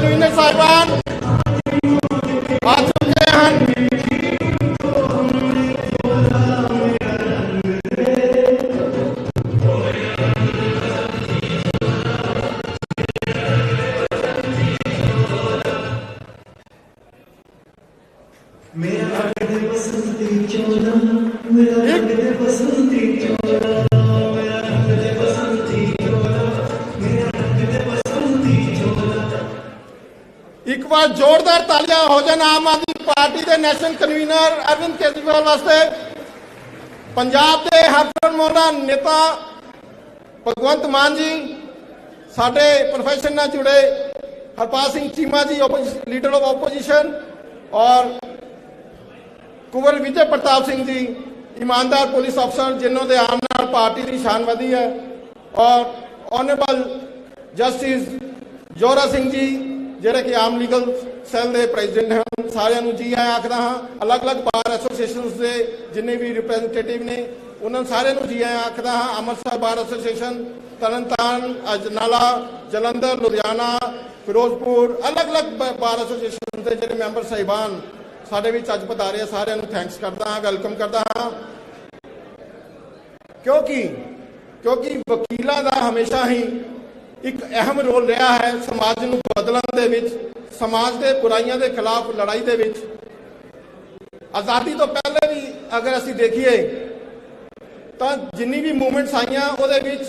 Convener साहिबान आ चुके हैं। एक बार जोरदार तालियां हो जाए आम आदमी पार्टी के नैशनल कन्वीनर अरविंद केजरीवाल वास्ते। पंजाब के हरफरमौला नेता भगवंत मान जी, साडे प्रोफेशन नाल जुड़े हरपाल सिंह चीमा जी लीडर ऑफ ओपोजिशन, और कुंवर विजय प्रताप सिंह जी ईमानदार पुलिस अफसर जिन्होंने आम नाल पार्टी की शान वधी है, और ऑनरेबल जस्टिस जोरा सिंह जी ਜਿਹੜੇ कि आम लीगल सैल के प्रेजिडेंट हैं। सारिਆਂ ਨੂੰ जी आया आखदा हाँ। अलग अलग बार एसोसीएशन के जिन्ने भी रिप्रैजेंटेटिव ने उन्होंने सारे जी आया आखदा हाँ। अमृतसर बार एसोसीएशन, तरनताਰਨ, अजनाला, जलंधर, लुधियाना, फिरोजपुर, अलग अलग बार एसोसीएशन के जो मैंबर साहिबान साढ़े भी अज पधारे, सारे थैंक्स करता हाँ, वेलकम करता हाँ। क्योंकि वकीलों का हमेशा ही एक अहम रोल रहा है समाज को बदलने दे विच, समाज के बुराइयों के खिलाफ लड़ाई दे विच। आज़ादी तो पहले भी अगर असी देखिए तो जिन्नी भी मूवमेंट्स आईयां उहदे विच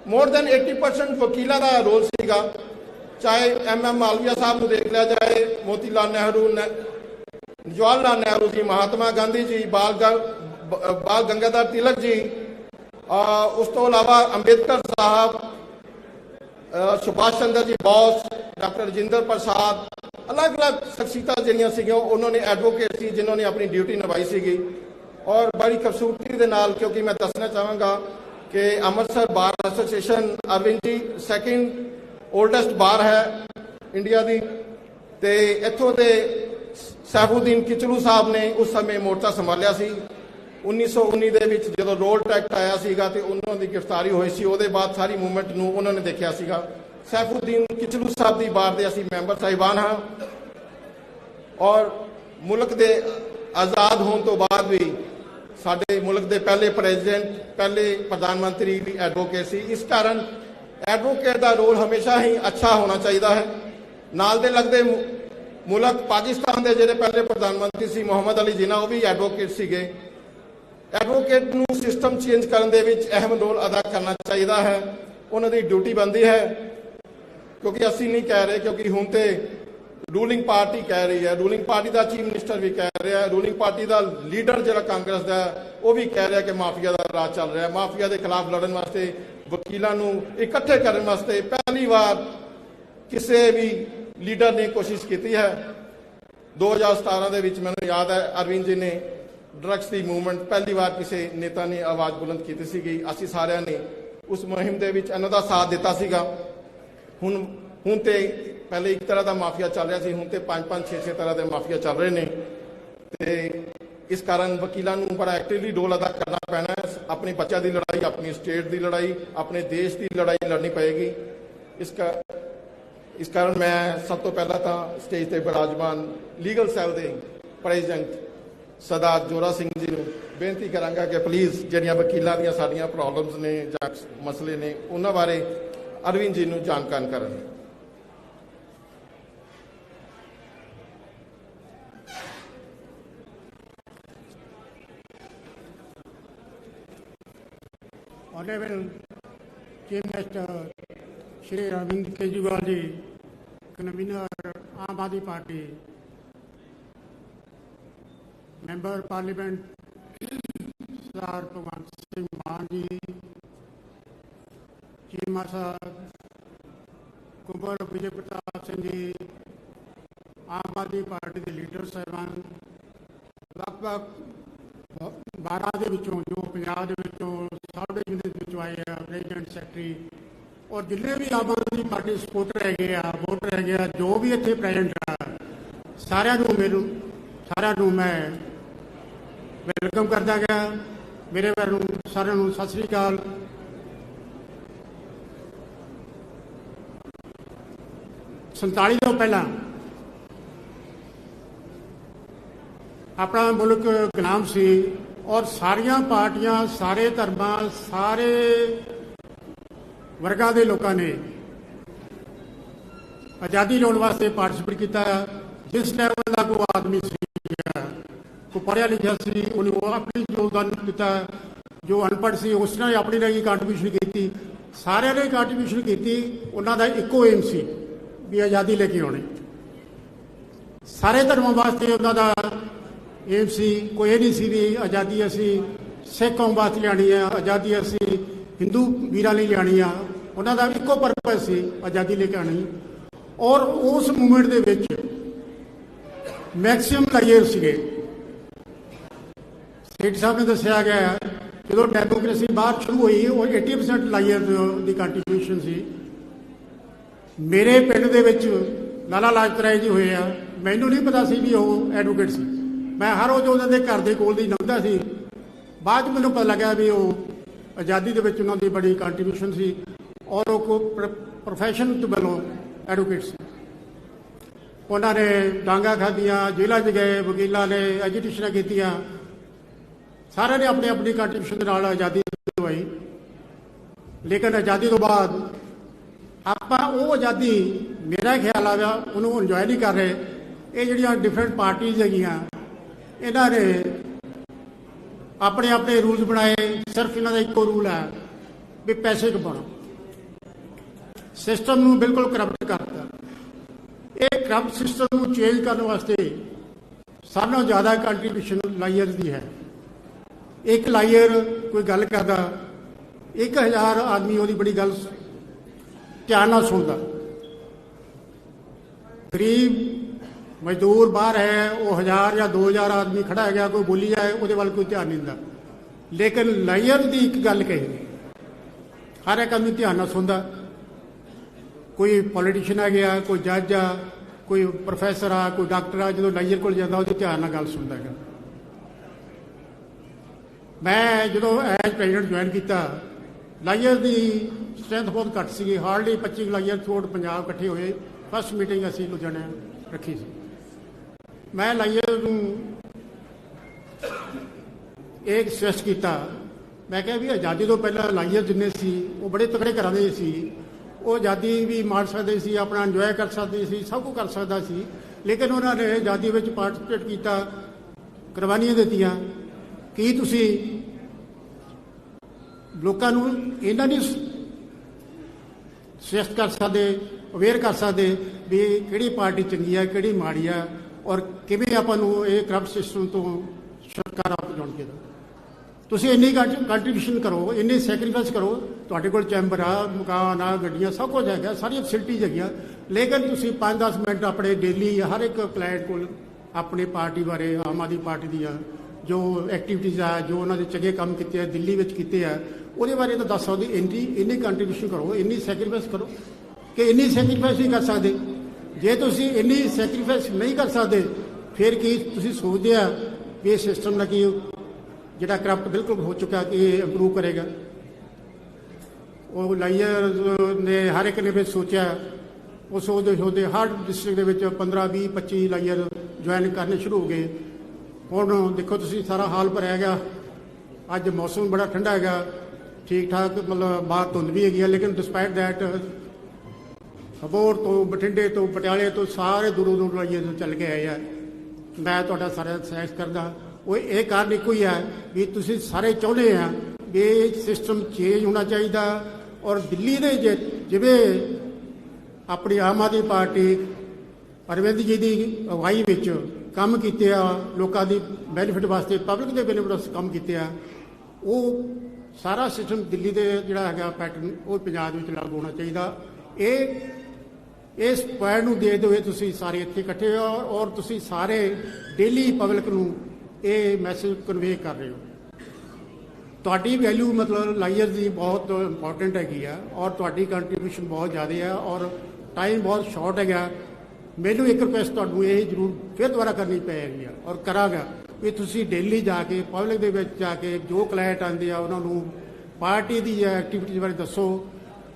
मोर दैन 80% वकीलों का रोल सीगा। चाहे MM मालविया साहब को देख लिया जाए, मोतीलाल नेहरू, जवाहरलाल नेहरू जी, महात्मा गांधी जी, बाल गंगाधर तिलक जी, उस तो अलावा अंबेडकर साहब, सुभाष चंद्र जी बोस, डॉक्टर राजेंद्र प्रसाद, अलग अलग शख्सियत जिहड़ियां सीगियां उन्होंने एडवोकेट सी जिन्होंने अपनी ड्यूटी निभाई सीगी। और बड़ी खूबसूरती के नाल, क्योंकि मैं दसना चाहांगा कि अमृतसर बार association Arvind ji second oldest बार है इंडिया की, ते इत्थों दे सैफुद्दीन किचलू साहब ने उस समय मोर्चा संभालिया सी। 1919 ਦੇ ਵਿੱਚ ਜਦੋਂ ਰੋਲ ਟੈਕਟ ਆਇਆ ਸੀਗਾ ਤੇ ਉਹਨਾਂ ਦੀ ਗ੍ਰਿਫਤਾਰੀ ਹੋਈ ਸੀ, ਉਹਦੇ ਬਾਅਦ ਸਾਰੀ ਮੂਵਮੈਂਟ ਨੂੰ ਉਹਨਾਂ ਨੇ ਦੇਖਿਆ ਸੀਗਾ। ਸੈਫੁद्दीन ਕਿਚਲੂ ਸਾਹਿਬ ਦੀ ਬਾਰ ਦੇ ਅਸੀਂ ਮੈਂਬਰ ਸਾਹਿਬਾਨ ਹਾਂ, ਔਰ ਮੁਲਕ ਦੇ ਆਜ਼ਾਦ ਹੋਣ ਤੋਂ ਬਾਅਦ ਵੀ ਸਾਡੇ ਮੁਲਕ ਦੇ ਪਹਿਲੇ ਪ੍ਰੈਜ਼ੀਡੈਂਟ, ਪਹਿਲੇ ਪ੍ਰਧਾਨ ਮੰਤਰੀ ਵੀ ਐਡਵੋਕੇਟ ਸੀ। ਇਸ ਕਾਰਨ ਐਡਵੋਕੇਟ ਦਾ ਰੋਲ ਹਮੇਸ਼ਾ ਹੀ ਅੱਛਾ ਹੋਣਾ ਚਾਹੀਦਾ ਹੈ। ਨਾਲ ਦੇ ਲੱਗਦੇ ਮੁਲਕ ਪਾਕਿਸਤਾਨ ਦੇ ਜਿਹੜੇ ਪਹਿਲੇ ਪ੍ਰਧਾਨ ਮੰਤਰੀ ਸੀ ਮੁਹੰਮਦ ਅਲੀ ਜਿਨਾ, ਉਹ ਵੀ ਐਡਵੋਕੇਟ ਸੀਗੇ। एडवोकेट ਨੂੰ सिस्टम चेंज करने ਦੇ ਵਿੱਚ अहम रोल अदा करना चाहिए है, उन्होंने ड्यूटी बनती है। क्योंकि असी नहीं कह रहे, क्योंकि हुण ते रूलिंग पार्टी कह रही है, रूलिंग पार्टी का चीफ मिनिस्टर भी कह रहा है, रूलिंग पार्टी का लीडर जो कांग्रेस का वो भी कह रहा है कि माफिया का राज चल रहा है। माफिया के खिलाफ लड़न वास्ते, वकीलों को इकट्ठे करने वास्ते पहली बार किसी भी लीडर ने कोशिश की है। 2017 के मैंने याद है अरविंद जी ने ड्रग्स की मूवमेंट पहली बार किसी नेता ने आवाज़ बुलंद की सी। असी सारिਆਂ ने उस मुहिम के इन्हों का साथ दिता सीगा। हुण ते पहले एक तरह का माफिया चल रहा सी, हुण ते 5-5, 6-6 तरह के माफिया चल रहे हैं। तो इस कारण वकीलों को बड़ा एक्टिवली रोल अदा करना पैना है। अपने बच्चों की लड़ाई, अपनी स्टेट की लड़ाई, अपने देश की लड़ाई लड़नी पड़ेगी। इस कारण मैं सब तो पहला तो स्टेज पर विराजमान लीगल सैल के प्रेजिडेंट सरदार जोरा सिंह जी को बेनती करांगा कि प्लीज़ जिहड़ियां वकीलों दी साडियां प्रॉब्लम्स ने जां मसले ने उन्हां बारे अरविंद जी को जानकार करन। Honourable chief minister Shri Arvind Kejriwal ji, convener Aam Aadmi Party, member parliament Sardar Bhagwant Singh Mann ji, Cheema साहब, कुंवर विजय प्रताप सिंह जी, आम आदमी पार्टी के लीडर साहबान, लगभग 12 के विचों जो पंजाब के विचों सब डिवीजन आए हैं, प्रेजिडेंट सैकटरी, और जिन्हें भी आम आदमी पार्टी सपोर्टर है, वोटर है, जो भी इतने प्रेजेंट है, सारिਆਂ मैं वेलकम करता गया। मेरे वालों सारिਆਂ ਨੂੰ सत श्री अकाल। 47 ਤੋਂ ਪਹਿਲਾਂ ਆਪਣਾ ਮੁਲਕ ਗੁਲਾਮ ਸੀ ਔਰ ਸਾਰੀਆਂ ਪਾਰਟੀਆਂ, ਸਾਰੇ ਧਰਮਾਂ, ਸਾਰੇ ਵਰਗਾਂ ਦੇ ਲੋਕਾਂ ਨੇ ਆਜ਼ਾਦੀ ਲੈਣ ਵਾਸਤੇ ਪਾਰਟਿਸਿਪੇਟ ਕੀਤਾ। ਜਿਸ ਲੈਵਲ ਦਾ ਕੋਈ ਆਦਮੀ ਸੀ, ਕੋਈ ਪੜ੍ਹਿਆ ਲਿਖਿਆ ਸੀ, ਉਹਨੇ ਉਹ ਆਪਣੀ ਯੋਗਦਾਨ ਦਿੱਤਾ। ਜੋ ਅਨਪੜ੍ਹ ਸੀ ਉਸ ਨੇ ਆਪਣੀ ਲਈ ਕੰਟਰੀਬਿਊਸ਼ਨ ਕੀਤੀ। ਸਾਰਿਆਂ ਨੇ ਕੰਟਰੀਬਿਊਸ਼ਨ ਕੀਤੀ। ਉਹਨਾਂ ਦਾ ਇੱਕੋ ਏਮ ਸੀ ਵੀ ਆਜ਼ਾਦੀ ਲੈ ਕੇ ਆਉਣੀ। ਸਾਰੇ ਧਰਮਾਂ ਵਾਸਤੇ ਉਹਨਾਂ ਦਾ ਏਮ ਸੀ। ਕੋਈ ਇਹ ਨਹੀਂ ਸੀ ਵੀ ਆਜ਼ਾਦੀ ਅਸੀਂ ਸਿੱਖ ਕੌਮ ਵਾਸਤੇ ਲਿਆਉਣੀ ਆ, ਆਜ਼ਾਦੀ ਅਸੀਂ ਹਿੰਦੂ ਵੀਰਾਂ ਲਈ ਲਿਆਉਣੀ ਆ। ਉਹਨਾਂ ਦਾ ਇੱਕੋ ਪਰਪਸ ਸੀ ਆਜ਼ਾਦੀ ਲੈ ਕੇ ਆਉਣੀ। ਔਰ ਉਸ ਮੂਵਮੈਂਟ ਦੇ ਵਿੱਚ ਮੈਕਸਿਮਮ ਲਾਇਰ ਸੀਗੇ। ਸੇਠ ਸਾਹਿਬ ਨੇ ਦੱਸਿਆ ਗਿਆ ਜਦੋਂ ਡੈਮੋਕ੍ਰੇਸੀ ਬਾਹਰ ਸ਼ੁਰੂ ਹੋਈ ਉਹ 80% ਲਾਇਰ ਦੀ ਕੰਟਰੀਬਿਊਸ਼ਨ ਸੀ। ਮੇਰੇ ਪਿੰਡ ਦੇ ਵਿੱਚ ਲਾਲਾ ਲਾਜਪਤ ਰਾਏ ਜੀ ਹੋਏ ਆ। ਮੈਨੂੰ ਨਹੀਂ ਪਤਾ ਸੀ ਵੀ ਉਹ ਐਡਵੋਕੇਟ ਸੀ। ਮੈਂ ਹਰ ਰੋਜ਼ ਉਹਨਾਂ ਦੇ ਘਰ ਦੇ ਕੋਲ ਦੀ ਲੰਘਦਾ ਸੀ। ਬਾਅਦ 'ਚ ਮੈਨੂੰ ਪਤਾ ਲੱਗਾ ਵੀ ਉਹ ਆਜ਼ਾਦੀ ਦੇ ਵਿੱਚ ਉਹਨਾਂ ਦੀ ਬੜੀ ਕੰਟਰੀਬਿਊਸ਼ਨ ਸੀ ਔਰ ਉਹ ਪ੍ਰੋਫੈਸ਼ਨ ਤੋਂ ਵੱਲੋਂ ਐਡਵੋਕੇਟ ਸੀ। ਉਹਨਾਂ ਨੇ ਡਾਂਗਾ ਖਾਧੀਆਂ, ਜੇਲ੍ਹਾਂ 'ਚ ਗਏ, ਵਕੀਲਾਂ ਨੇ ਐਜੀਟੇਸ਼ਨਾਂ ਕੀਤੀਆਂ। ਸਾਰਿਆਂ ਨੇ ਆਪਣੀ ਆਪਣੀ ਕੰਟਰੀਬਿਊਸ਼ਨ ਦੇ ਨਾਲ ਆਜ਼ਾਦੀ ਦਿਵਾਈ। ਲੇਕਿਨ ਆਜ਼ਾਦੀ ਤੋਂ ਬਾਅਦ ਆਪਾਂ ਉਹ ਆਜ਼ਾਦੀ, ਮੇਰਾ ਖਿਆਲ ਆ ਉਹਨੂੰ ਇੰਜੋਏ ਨਹੀਂ ਕਰ ਰਹੇ। ਇਹ ਜਿਹੜੀਆਂ ਡਿਫਰੈਂਟ ਪਾਰਟੀਜ਼ ਹੈਗੀਆਂ, ਇਹਨਾਂ ਨੇ ਆਪਣੇ ਆਪਣੇ ਰੂਲਸ ਬਣਾਏ। ਸਿਰਫ ਇਹਨਾਂ ਦਾ ਇੱਕੋ ਰੂਲ ਹੈ ਵੀ ਪੈਸੇ ਕਮਾਉਣਾ। ਸਿਸਟਮ ਨੂੰ ਬਿਲਕੁਲ ਕਰਪਟ ਕਰਤਾ। ਇਹ ਕਰਪਟ ਸਿਸਟਮ ਨੂੰ ਚੇਂਜ ਕਰਨ ਵਾਸਤੇ ਸਭ ਨਾਲੋਂ ਜ਼ਿਆਦਾ ਕੰਟਰੀਬਿਊਸ਼ਨ ਲਾਇਰ ਦੀ ਹੈ। ਇੱਕ ਲਾਇਰ ਕੋਈ ਗੱਲ ਕਰਦਾ, 1000 ਆਦਮੀ ਉਹਦੀ ਬੜੀ ਗੱਲ ਧਿਆਨ ਨਾਲ ਸੁਣਦਾ। ਗਰੀਬ ਮਜ਼ਦੂਰ ਬਾਹਰ ਹੈ, ਉਹ 1000 ਜਾਂ 2000 ਆਦਮੀ ਖੜਾ ਹੈਗਾ, ਕੋਈ ਬੋਲੀ ਜਾਏ ਉਹਦੇ ਵੱਲ ਕੋਈ ਧਿਆਨ ਨਹੀਂ ਦਿੰਦਾ। ਲੇਕਿਨ ਲਾਇਰ ਦੀ ਇੱਕ ਗੱਲ ਕਹੀ, ਹਰ ਇੱਕ ਆਦਮੀ ਧਿਆਨ ਨਾਲ ਸੁਣਦਾ। ਕੋਈ ਪੋਲੀਟੀਸ਼ੀਅਨ ਆ ਗਿਆ, ਕੋਈ ਜੱਜ ਆ, ਕੋਈ ਪ੍ਰੋਫੈਸਰ ਆ, ਕੋਈ ਡਾਕਟਰ ਆ, ਜਦੋਂ ਲਾਇਰ ਕੋਲ ਜਾਂਦਾ ਉਹਦੀ ਧਿਆਨ ਨਾਲ ਗੱਲ ਸੁਣਦਾ ਹੈਗਾ। ਮੈਂ ਜਦੋਂ ਐਜ਼ ਪ੍ਰੈਜ਼ੀਡੈਂਟ ਜੁਆਇਨ ਕੀਤਾ, ਲਾਇਰ ਦੀ ਸਟਰੈਂਥ ਬਹੁਤ ਘੱਟ ਸੀਗੀ। ਹਾਰਡਲੀ 25 ਲਾਇਰ ਥੋੜ ਪੰਜਾਬ ਇਕੱਠੇ ਹੋਏ। ਫਸਟ ਮੀਟਿੰਗ ਅਸੀਂ ਲੁਧਿਆਣੇ ਰੱਖੀ ਸੀ। ਮੈਂ ਲਾਇਰ ਨੂੰ ਇਹ ਸੁਜੈਸਟ ਕੀਤਾ, ਮੈਂ ਕਿਹਾ ਵੀ ਆਜ਼ਾਦੀ ਤੋਂ ਪਹਿਲਾਂ ਲਾਇਰ ਜਿੰਨੇ ਸੀ ਉਹ ਬੜੇ ਤਕੜੇ ਘਰਾਂ ਦੇ ਸੀ। ਉਹ ਆਜ਼ਾਦੀ ਵੀ ਮਾਣ ਸਕਦੇ ਸੀ, ਆਪਣਾ ਇੰਜੋਏ ਕਰ ਸਕਦੇ ਸੀ, ਸਭ ਕੁਝ ਕਰ ਸਕਦਾ ਸੀ। ਲੇਕਿਨ ਉਹਨਾਂ ਨੇ ਆਜ਼ਾਦੀ ਵਿੱਚ ਪਾਰਟੀਸਪੇਟ ਕੀਤਾ, ਕੁਰਬਾਨੀਆਂ ਦਿੱਤੀਆਂ। ਕੀ ਤੁਸੀਂ ਲੋਕਾਂ ਨੂੰ ਇਹਨਾਂ ਨਹੀਂ ਸੁਜੈਸਟ ਕਰ ਸਕਦੇ, ਅਵੇਅਰ ਕਰ ਸਕਦੇ ਵੀ ਕਿਹੜੀ ਪਾਰਟੀ ਚੰਗੀ ਆ, ਕਿਹੜੀ ਮਾੜੀ ਆ, ਔਰ ਕਿਵੇਂ ਆਪਾਂ ਨੂੰ ਇਹ ਕਰਪਟ ਸਿਸਟਮ ਤੋਂ ਛੁਟਕਾਰਾ ਪਾਉਣਗੇ? ਤੁਸੀਂ ਇੰਨੀ ਕੰਟਰੀਬਿਊਸ਼ਨ ਕਰੋ, ਇੰਨੀ ਸੈਕਰੀਫਾਈਸ ਕਰੋ। ਤੁਹਾਡੇ ਕੋਲ ਚੈਂਬਰ ਆ, ਮਕਾਨ ਆ, ਗੱਡੀਆਂ, ਸਭ ਕੁਝ ਹੈਗਾ, ਸਾਰੀਆਂ ਫੈਸਿਲਿਟੀਜ਼ ਹੈਗੀਆਂ। ਲੇਕਿਨ ਤੁਸੀਂ 5-10 ਮਿੰਟ ਆਪਣੇ ਡੇਲੀ ਹਰ ਇੱਕ ਕਲਾਇੰਟ ਕੋਲ ਆਪਣੀ ਪਾਰਟੀ ਬਾਰੇ, ਆਮ ਆਦਮੀ ਪਾਰਟੀ ਦੀਆਂ ਜੋ ਐਕਟੀਵਿਟੀਜ਼ ਆ, ਜੋ ਉਹਨਾਂ ਦੇ ਚੰਗੇ ਕੰਮ ਕੀਤੇ ਆ, ਦਿੱਲੀ ਵਿੱਚ ਕੀਤੇ ਆ, ਉਹਦੇ ਬਾਰੇ ਤਾਂ ਦੱਸ ਸਕਦੇ। ਇੰਨੀ ਕੰਟਰੀਬਿਊਸ਼ਨ ਕਰੋ, ਇੰਨੀ ਸੈਕਰੀਫਾਈਸ ਕਰੋ। ਕਿ ਇੰਨੀ ਸੈਕਰੀਫਾਈਸ ਨਹੀਂ ਕਰ ਸਕਦੇ। ਜੇ ਤੁਸੀਂ ਇੰਨੀ ਸੈਕਰੀਫਾਈਸ ਨਹੀਂ ਕਰ ਸਕਦੇ, ਫਿਰ ਕੀ ਤੁਸੀਂ ਸੋਚਦੇ ਆ ਵੀ ਇਹ ਸਿਸਟਮ ਦਾ ਕੀ ਜਿਹੜਾ ਕਰਪਟ ਬਿਲਕੁਲ ਹੋ ਚੁੱਕਾ ਕਿ ਇਹ ਇੰਪਰੂਵ ਕਰੇਗਾ? ਉਹ ਲਾਇਰ ਨੇ ਹਰ ਇੱਕ ਨੇ ਫਿਰ ਸੋਚਿਆ। ਉਹ ਸੋਚਦੇ ਹਰ ਡਿਸਟ੍ਰਿਕਟ ਦੇ ਵਿੱਚ 15, 20, 25 ਲਾਇਰ ਜੁਆਇਨ ਕਰਨੇ ਸ਼ੁਰੂ ਹੋ ਗਏ। ਹੁਣ ਦੇਖੋ ਤੁਸੀਂ ਸਾਰਾ ਹਾਲ ਭਰਿਆ ਗਿਆ। ਅੱਜ ਮੌਸਮ ਬੜਾ ਠੰਡਾ ਹੈਗਾ, ਠੀਕ ਠਾਕ, ਮਤਲਬ ਬਾਹਰ ਧੁੰਦ ਵੀ ਹੈਗੀ ਆ। ਲੇਕਿਨ ਡਿਸਪਾਈਟ ਦੈਟ ਅਬੋਹਰ ਤੋਂ, ਬਠਿੰਡੇ ਤੋਂ, ਪਟਿਆਲੇ ਤੋਂ ਸਾਰੇ ਦੂਰੋਂ ਦੂਰ ਲਾਇਰ ਚੱਲ ਕੇ ਆਏ ਆ। ਮੈਂ ਤੁਹਾਡਾ ਸਾਰਾ ਸਹਿਯੋਗ ਕਰਦਾ। ਉਹ ਇਹ ਕਾਰਨ ਇੱਕੋ ਹੀ ਹੈ ਵੀ ਤੁਸੀਂ ਸਾਰੇ ਚਾਹੁੰਦੇ ਆ ਵੀ ਇਹ ਸਿਸਟਮ ਚੇਂਜ ਹੋਣਾ ਚਾਹੀਦਾ। ਔਰ ਦਿੱਲੀ ਦੇ ਜਿਵੇਂ ਆਪਣੀ ਆਮ ਆਦਮੀ ਪਾਰਟੀ ਅਰਵਿੰਦ ਜੀ ਦੀ ਅਗਵਾਈ ਵਿੱਚ ਕੰਮ ਕੀਤੇ ਆ, ਲੋਕਾਂ ਦੀ ਬੈਨੀਫਿਟ ਵਾਸਤੇ, ਪਬਲਿਕ ਦੇ ਬੈਨੀਫਿਟ ਵਾਸਤੇ ਕੰਮ ਕੀਤੇ ਆ, ਉਹ ਸਾਰਾ ਸਿਸਟਮ ਦਿੱਲੀ ਦੇ ਜਿਹੜਾ ਹੈਗਾ ਪੈਟਰਨ ਉਹ ਪੰਜਾਬ ਵਿੱਚ ਲਾਗੂ ਹੋਣਾ ਚਾਹੀਦਾ। ਇਸ ਪੁਆਇੰਟ ਨੂੰ ਦੇਖਦੇ ਹੋਏ ਤੁਸੀਂ ਸਾਰੇ ਇੱਥੇ ਇਕੱਠੇ ਹੋ ਔਰ ਤੁਸੀਂ ਸਾਰੇ ਡੇਲੀ ਪਬਲਿਕ ਨੂੰ ਇਹ ਮੈਸੇਜ ਕਨਵੇ ਕਰ ਰਹੇ ਹੋ। ਤੁਹਾਡੀ ਵੈਲਿਊ ਮਤਲਬ ਲਾਇਰ ਦੀ ਬਹੁਤ ਇੰਪੋਰਟੈਂਟ ਹੈਗੀ ਆ ਔਰ ਤੁਹਾਡੀ ਕੰਟਰੀਬਿਊਸ਼ਨ ਬਹੁਤ ਜ਼ਿਆਦਾ ਆ ਔਰ ਟਾਈਮ ਬਹੁਤ ਸ਼ਾਰਟ ਹੈਗਾ। ਮੈਨੂੰ ਇੱਕ ਰਿਕੁਐਸਟ ਤੁਹਾਨੂੰ ਇਹ ਜ਼ਰੂਰ ਫਿਰ ਦੁਬਾਰਾ ਕਰਨੀ ਪਏਗੀ ਔਰ ਕਰਾਂਗਾ ਵੀ ਤੁਸੀਂ ਡੇਲੀ ਜਾ ਕੇ ਪਬਲਿਕ ਦੇ ਵਿੱਚ ਜਾ ਕੇ ਜੋ ਕਲਾਇੰਟ ਆਉਂਦੇ ਆ ਉਹਨਾਂ ਨੂੰ ਪਾਰਟੀ ਦੀ ਐਕਟੀਵਿਟੀਜ਼ ਬਾਰੇ ਦੱਸੋ।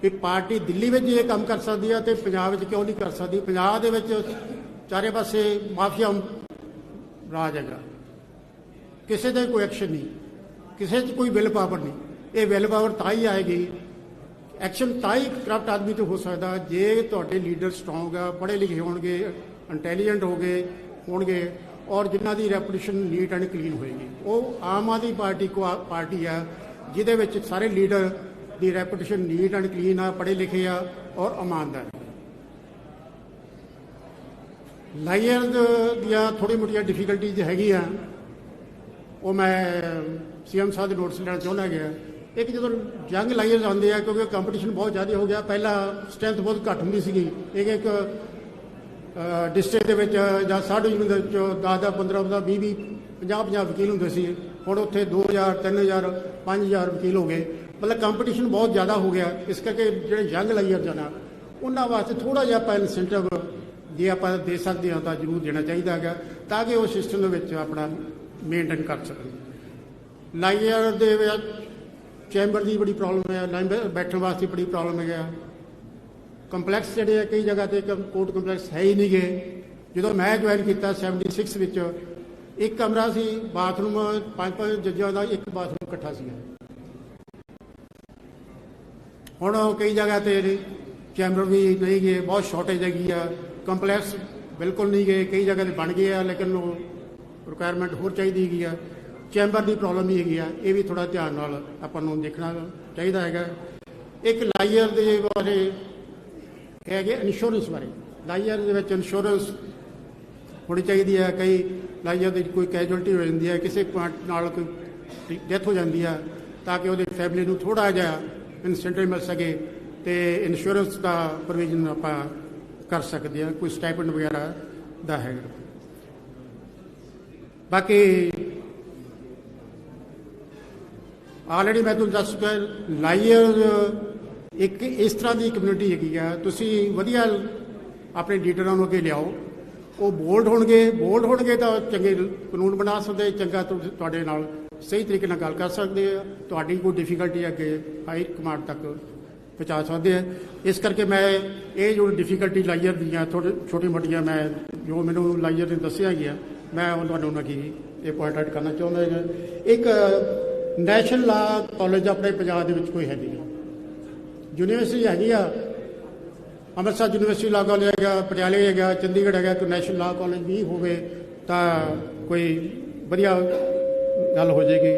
कि पार्टी दिल्ली में ये काम कर सकती है तो पंजाब में क्यों नहीं कर सकती। पंजाब दे विच चारे पासे माफिया राज हैगा, किसी का कोई एक्शन नहीं, किसी कोई विल पावर नहीं। ये विल पावर तां ही आएगी, एक्शन तां ही करप्ट आदमी तो हो सकता जे तुहाडे लीडर स्ट्रोंग आ, पढ़े लिखे होणगे, इंटैलीजेंट होणगे और जिन्हां दी रेपुटेशन नीट एंड क्लीन होएगी। वो आम आदमी पार्टी को पार्टी है जिहदे विच सारे लीडर दी रेपुटेशन नीट एंड क्लीन आ, पढ़े लिखे आ और ईमानदार। लायर दियां थोड़ी मोटियां डिफिकल्टीज हैगियां, वो मैं सीएम साहब के नोटिस लेना चाहुंदा गया। एक जो यंग लाइयर्स आते हैं क्योंकि कंपटीशन बहुत ज़्यादा हो गया, पहला स्ट्रेंथ बहुत घट होंगी सी, एक डिस्ट्रिक्ट या सब डिवीजन 10 15 20 50 वकील होंगे सी, हुण उत्थे 2000 3000 5000 वकील हो गए। मतलब कंपटीशन बहुत ज़्यादा हो गया। इस करके जो यंग लाइयर्स हैं ना उन्होंने वास्ते थोड़ा जिहा आपां इंसेंटिव जे आप दे सकते हैं तो जरूर देना चाहिए है, ताकि वो सिस्टम अपना मेनटेन कर सकन। लाइयर दे चैंबर की बड़ी प्रॉब्लम है, लाइन बैठने वास्ते बड़ी प्रॉब्लम है। कंपलैक्स जोड़े कई जगह पर कोर्ट कंपलैक्स है ही नहीं गए। जो मैं ज्वाइन किया 76 विच एक कमरा सी, बाथरूम 5 जजां का एक बाथरूम इकट्ठा सी। हुण कई जगह पर चैंबर भी नहीं गए, बहुत शॉर्टेज हैगी आ। कंपलैक्स बिल्कुल नहीं गए, कई जगह बन गए हैं लेकिन वो रिक्वायरमेंट होर चाहिए है। चैंबर की प्रॉब्लम ही हैगी, ये भी थोड़ा ध्यान नाल आपां नूं देखना चाहिए है। एक लाइयर के बारे है इंश्योरेंस बारे, लाइयर के इंश्योरेंस होनी चाहिए है। कई लाइयर की कोई कैजुअलिटी हो जाती है, किसी नाल कोई डेथ हो जाती है, ताकि वो फैमिली को थोड़ा जिहा इंसेंटिव मिल सके तो इंश्योरेंस का प्रोविजन आप कर सकते हैं, कोई स्टाइपेंड वगैरह का है। बाकी ऑलरेडी मैं तुहानूं दस चुका, लाइयर एक इस तरह की कम्यूनिटी हैगी आ, तुसीं वधिया अपने लीडरां नूं अगे लियाओ, वो बोल्ड होणगे तो चंगे कानून बना सकते, चंगा तुहाडे नाल सही तरीके नाल गल कर सकते हैं, तुहाडी कोई डिफिकल्टी अगे हाई कमांड तक पहुँचा सकते हैं। इस करके मैं ये जो डिफिकल्टी लाइयर दियाँ थोड़ी छोटी मोटियाँ मैं जो मैनू लाइयर ने दसिया गया, मैं उन्होंने की ये पॉइंट आउट करना चाहता है। एक नैशनल लॉ कॉलेज अपने पंजाब के कोई है नहीं, यूनीवर्सिटी हैगी आ, अमृतसर यूनीवर्सिटी लॉ कॉलेज है, पटियाले है, चंडीगढ़ है, कोई नैशनल लॉ कॉलेज भी होवे तो कोई वधिया गल हो जाएगी।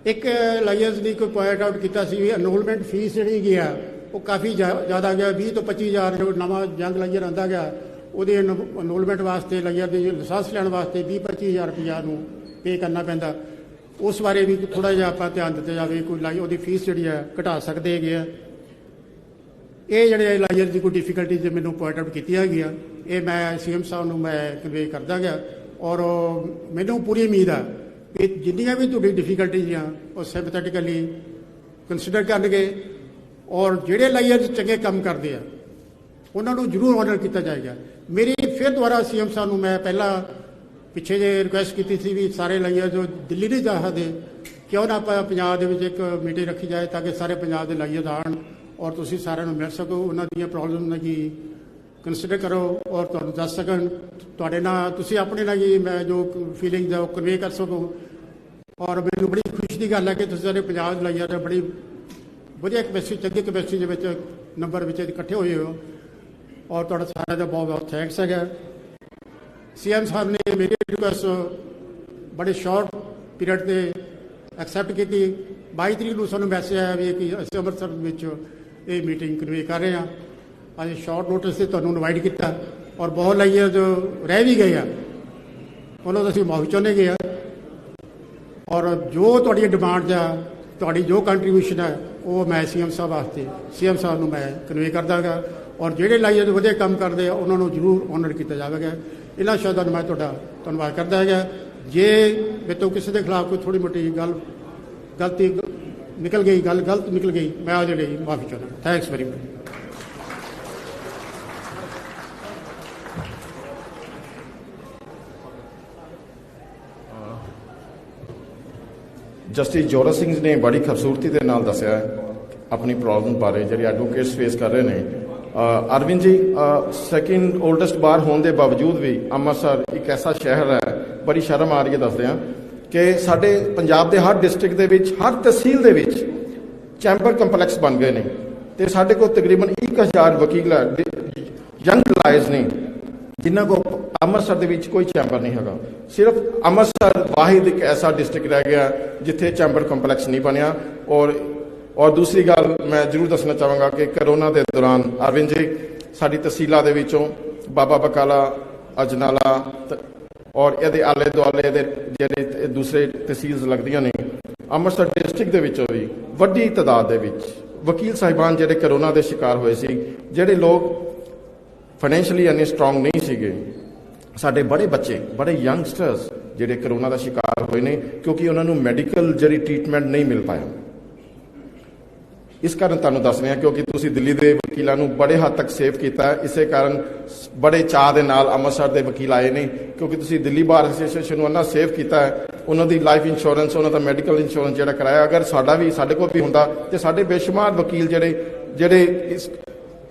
एक लाइयर्स की कोई पॉइंट आउट किया भी एनरोलमेंट फीस जी गया वो काफ़ी ज़्यादा गया, 20 तो 25,000 जो नवा यंग लाइयर आता गया वो एनरोलमेंट वास्ते लाइयर के लाइसेंस लैन वास्ते 20-25,000 रुपया पे करना पैंदा। उस बारे भी थोड़ा जिहा आप ध्यान दिता जाए, कोई लाई वो फीस जी है घटा सकते है। ये जोड़े लाइयर की कोई डिफिकल्टी जो मैंने पॉइंट आउट की गई, ये मैं सीएम साहब को मैं कन्वे करता गया और मैनू पूरी उम्मीद है कि जिन्नियां भी तुहाडी डिफिकल्टीज हैं वो सिंपैथेटिकली कंसीडर करनगे और जिहड़े लाइयर चंगे काम करते हैं उन्होंने जरूर ऑनर किया जाएगा। मेरी फिर दोबारा सीएम साहब को मैं पहला पिछे जे रिक्वेस्ट की थी भी सारे लाइयर जो दिल्ली नहीं जा सकते क्यों ना आप पंजाब दे विच एक मीटिंग रखी जाए ताकि सारे पंजाब के लाइयर आन और तुसीं सारिਆਂ ਨੂੰ मिल सको, उन्हां ਦੀਆਂ प्रॉब्लम की कंसीडर करो और तुहानूं दस सकन, तुहाडे नाल तुसीं अपने नाल जी मैं जो फीलिंग्स है वो कन्वे कर सको। और मैनूं बड़ी खुशी की गल है कि तुसीं सारे पंजाब लाइयर बड़ी वधिया कैपेसिटी चंगी कैपेसिटी के नंबर इकट्ठे होए हो और तुहाडा सारिਆਂ ਦਾ बहुत बहुत थैंक्स है। सीएम साहब ने मेरी रिक्वेस्ट बड़े शॉर्ट पीरियड से एक्सैप्ट की। 22 तरीक को सूँ मैसेज आया भी कि असीं अमृतसर ये मीटिंग कन्वे कर रहे हैं। अज शॉर्ट नोटिस से तुहानूं इनवाइट किया और बहुत लाइयर जो रह भी गए हैं उन्होंने असीं माफ़ी चाहुंदे गए और जो तुहाडी डिमांड आ तुहाडी जो कंट्रीब्यूशन है वो मैं सीएम साहब वास्ते सीएम साहब को मैं कन्वे कर दांगा और जिहड़े लाइयर वधिया काम करते हैं उन्होंने जरूर ऑनर किया जाएगा। इन्हां शब्दां मैं तुहाडा धन्नवाद करदा है। जे मेरे तो किसी के खिलाफ कोई थोड़ी मोटी गलती निकल गई गलत निकल गई मैं ਉਹਦੇ ਲਈ माफ़ी चाहता। Thanks very much. Justice Jora Singh ਨੇ ਬੜੀ ਖੂਬਸੂਰਤੀ ਦੇ ਨਾਲ ਦੱਸਿਆ ਆਪਣੀ ਪ੍ਰੋਬਲਮ ਬਾਰੇ ਜਿਹੜੀ ਐਡਵੋਕੇਟਸ ਫੇਸ ਕਰ ਰਹੇ ਨੇ। ਅਰਵਿੰਦ ਜੀ, ਸੈਕਿੰਡ ਓਲਡੈਸਟ ਬਾਰ ਹੋਣ ਦੇ ਬਾਵਜੂਦ ਵੀ ਅੰਮ੍ਰਿਤਸਰ ਇੱਕ ਐਸਾ ਸ਼ਹਿਰ ਹੈ, ਬੜੀ ਸ਼ਰਮ ਆ ਰਹੀ ਹੈ ਦੱਸਦੇ ਹਾਂ, ਕਿ ਸਾਡੇ ਪੰਜਾਬ ਦੇ ਹਰ ਡਿਸਟ੍ਰਿਕਟ ਦੇ ਵਿੱਚ, ਹਰ ਤਹਿਸੀਲ ਦੇ ਵਿੱਚ ਚੈਂਬਰ ਕੰਪਲੈਕਸ ਬਣ ਗਏ ਨੇ ਤੇ ਸਾਡੇ ਕੋਲ ਤਕਰੀਬਨ 1000 ਵਕੀਲ ਯੰਗ ਲਾਇਰਸ ਨੇ ਜਿਨ੍ਹਾਂ ਕੋਲ ਅੰਮ੍ਰਿਤਸਰ ਦੇ ਵਿੱਚ ਕੋਈ ਚੈਂਬਰ ਨਹੀਂ ਹੈਗਾ। ਸਿਰਫ ਅੰਮ੍ਰਿਤਸਰ ਵਾਹਿਦ ਇੱਕ ਐਸਾ ਡਿਸਟ੍ਰਿਕਟ ਰਹਿ ਗਿਆ ਜਿੱਥੇ ਚੈਂਬਰ ਕੰਪਲੈਕਸ ਨਹੀਂ ਬਣਿਆ। ਔਰ ਦੂਸਰੀ ਗੱਲ ਮੈਂ ਜ਼ਰੂਰ ਦੱਸਣਾ ਚਾਹਾਂਗਾ ਕਿ ਕਰੋਨਾ ਦੇ ਦੌਰਾਨ ਅਰਵਿੰਦ ਜੀ, ਸਾਡੀ ਤਹਿਸੀਲਾਂ ਦੇ ਵਿੱਚੋਂ ਬਾਬਾ ਬਕਾਲਾ, ਅਜਨਾਲਾ ਔਰ ਇਹਦੇ ਆਲੇ ਦੁਆਲੇ ਦੇ ਜਿਹੜੇ ਦੂਸਰੇ ਤਹਿਸੀਲਸ ਲੱਗਦੀਆਂ ਨੇ, ਅੰਮ੍ਰਿਤਸਰ ਡਿਸਟ੍ਰਿਕਟ ਦੇ ਵਿੱਚੋਂ ਵੀ ਵੱਡੀ ਤਾਦਾਦ ਦੇ ਵਿੱਚ ਵਕੀਲ ਸਾਹਿਬਾਨ ਜਿਹੜੇ ਕਰੋਨਾ ਦੇ ਸ਼ਿਕਾਰ ਹੋਏ ਸੀ, ਜਿਹੜੇ ਲੋਕ ਫਾਈਨੈਂਸ਼ੀਅਲੀ ਇੰਨੇ ਸਟਰੋਂਗ ਨਹੀਂ ਸੀਗੇ, ਸਾਡੇ ਬੜੇ ਬੱਚੇ, ਬੜੇ ਯੰਗਸਟਰਸ ਜਿਹੜੇ ਕਰੋਨਾ ਦਾ ਸ਼ਿਕਾਰ ਹੋਏ ਨੇ ਕਿਉਂਕਿ ਉਹਨਾਂ ਨੂੰ ਮੈਡੀਕਲ ਜਿਹੜੀ ਟ੍ਰੀਟਮੈਂਟ ਨਹੀਂ ਮਿਲ ਪਾਇਆ। ਇਸ ਕਾਰਨ ਤੁਹਾਨੂੰ ਦੱਸ ਰਹੇ ਹਾਂ ਕਿਉਂਕਿ ਤੁਸੀਂ ਦਿੱਲੀ ਦੇ ਵਕੀਲਾਂ ਨੂੰ ਬੜੇ ਹੱਦ ਤੱਕ ਸੇਵ ਕੀਤਾ ਹੈ, ਇਸੇ ਕਾਰਨ ਬੜੇ ਚਾਅ ਦੇ ਨਾਲ ਅੰਮ੍ਰਿਤਸਰ ਦੇ ਵਕੀਲ ਆਏ ਨੇ ਕਿਉਂਕਿ ਤੁਸੀਂ ਦਿੱਲੀ ਬਾਰ ਐਸੋਸੀਏਸ਼ਨ ਨੂੰ ਇੰਨਾ ਸੇਵ ਕੀਤਾ ਹੈ। ਉਹਨਾਂ ਦੀ ਲਾਈਫ ਇੰਸ਼ੋਰੈਂਸ, ਉਹਨਾਂ ਦਾ ਮੈਡੀਕਲ ਇੰਸ਼ੋਰੈਂਸ ਜਿਹੜਾ ਕਰਾਇਆ, ਅਗਰ ਸਾਡੇ ਕੋਲ ਵੀ ਹੁੰਦਾ ਤੇ ਸਾਡੇ ਬੇਸ਼ੁਮਾਰ ਵਕੀਲ ਜਿਹੜੇ ਇਸ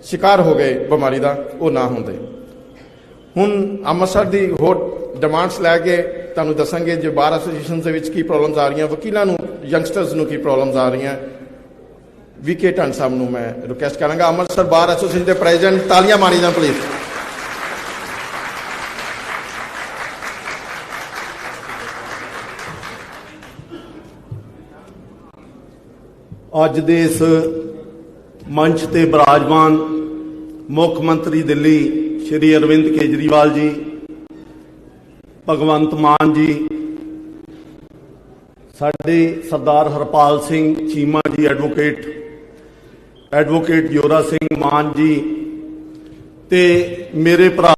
ਸ਼ਿਕਾਰ ਹੋ ਗਏ ਬਿਮਾਰੀ ਦਾ, ਉਹ ਨਾ ਹੁੰਦੇ। ਹੁਣ ਅੰਮ੍ਰਿਤਸਰ ਦੀ ਹੋਰ ਡਿਮਾਂਡਸ ਲੈ ਕੇ ਤੁਹਾਨੂੰ ਦੱਸਾਂਗੇ ਜੇ ਬਾਰ ਐਸੋਸੀਏਸ਼ਨ ਦੇ ਵਿੱਚ ਕੀ ਪ੍ਰੋਬਲਮਸ ਆ ਰਹੀਆਂ, ਵਕੀਲਾਂ ਨੂੰ, ਯੰਗਸਟਰਸ ਨੂੰ ਕੀ ਪ੍ਰੋਬਲਮਸ ਆ ਰਹੀਆਂ। VK ਢੰਡ ਸਾਹਿਬ ਨੂੰ ਮੈਂ ਰਿਕੁਐਸਟ ਕਰਾਂਗਾ, ਅੰਮ੍ਰਿਤਸਰ ਬਾਰ ਐਸੋਸੀਏਸ਼ਨ ਦੇ ਪ੍ਰੈਜ਼ੀਡੈਂਟ, ਤਾਲੀਆਂ ਮਾਰੀ ਜਾਣ ਪਲੀਜ਼। ਅੱਜ ਦੇ ਇਸ ਮੰਚ ਤੇ ਬਿਰਾਜਮਾਨ ਮੁੱਖ ਮੰਤਰੀ ਦਿੱਲੀ ਸ਼੍ਰੀ ਅਰਵਿੰਦ ਕੇਜਰੀਵਾਲ ਜੀ, ਭਗਵੰਤ ਮਾਨ ਜੀ, ਸਾਡੇ ਸਰਦਾਰ ਹਰਪਾਲ ਸਿੰਘ ਚੀਮਾ ਜੀ, ਐਡਵੋਕੇਟ ਜੋਰਾ ਸਿੰਘ ਮਾਨ ਜੀ, ਤੇ ਮੇਰੇ ਭਰਾ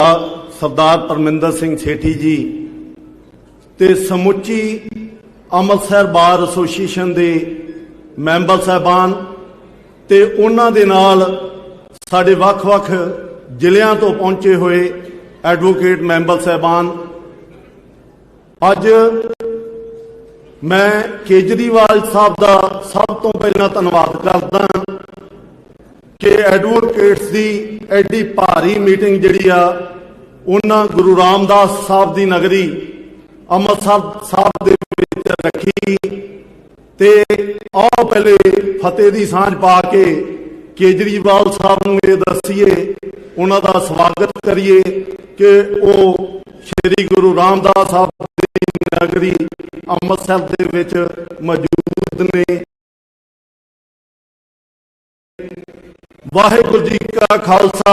ਸਰਦਾਰ ਪਰਮਿੰਦਰ ਸਿੰਘ ਸੇਠੀ ਜੀ, ਤੇ ਸਮੁੱਚੀ ਅੰਮ੍ਰਿਤਸਰ ਬਾਰ ਐਸੋਸੀਏਸ਼ਨ ਦੇ ਮੈਂਬਰ ਸਾਹਿਬਾਨ ਤੇ ਉਹਨਾਂ ਦੇ ਨਾਲ ਸਾਡੇ ਵੱਖ-ਵੱਖ ਜ਼ਿਲ੍ਹਿਆਂ ਤੋਂ ਪਹੁੰਚੇ ਹੋਏ ਐਡਵੋਕੇਟ ਮੈਂਬਰ ਸਾਹਿਬਾਨ, ਅੱਜ ਮੈਂ ਕੇਜਰੀਵਾਲ ਸਾਹਿਬ ਦਾ ਸਭ ਤੋਂ ਪਹਿਲਾਂ ਧੰਨਵਾਦ ਕਰਦਾ ਕਿ ਐਡਵੋਕੇਟਸ ਦੀ ਐਡੀ ਭਾਰੀ ਮੀਟਿੰਗ ਜਿਹੜੀ ਆ ਉਹਨਾਂ ਗੁਰੂ ਰਾਮਦਾਸ ਸਾਹਿਬ ਦੀ ਨਗਰੀ ਅੰਮ੍ਰਿਤਸਰ ਸਾਹਿਬ ਦੇ ਵਿੱਚ ਰੱਖੀ। ਤੇ ਆਓ ਪਹਿਲੇ ਫਤਿਹ ਦੀ ਸਾਂਝ ਪਾ ਕੇ ਕੇਜਰੀਵਾਲ ਸਾਹਿਬ ਨੂੰ ਇਹ ਦੱਸੀਏ, ਉਹਨਾਂ ਦਾ ਸਵਾਗਤ ਕਰੀਏ ਕਿ ਉਹ ਸ਼੍ਰੀ ਗੁਰੂ ਰਾਮਦਾਸ ਸਾਹਿਬ ਦੀ ਨਗਰੀ ਅੰਮ੍ਰਿਤਸਰ ਦੇ ਵਿੱਚ ਮੌਜੂਦ ਨੇ। ਵਾਹਿਗੁਰੂ ਜੀ ਕਾ ਖਾਲਸਾ,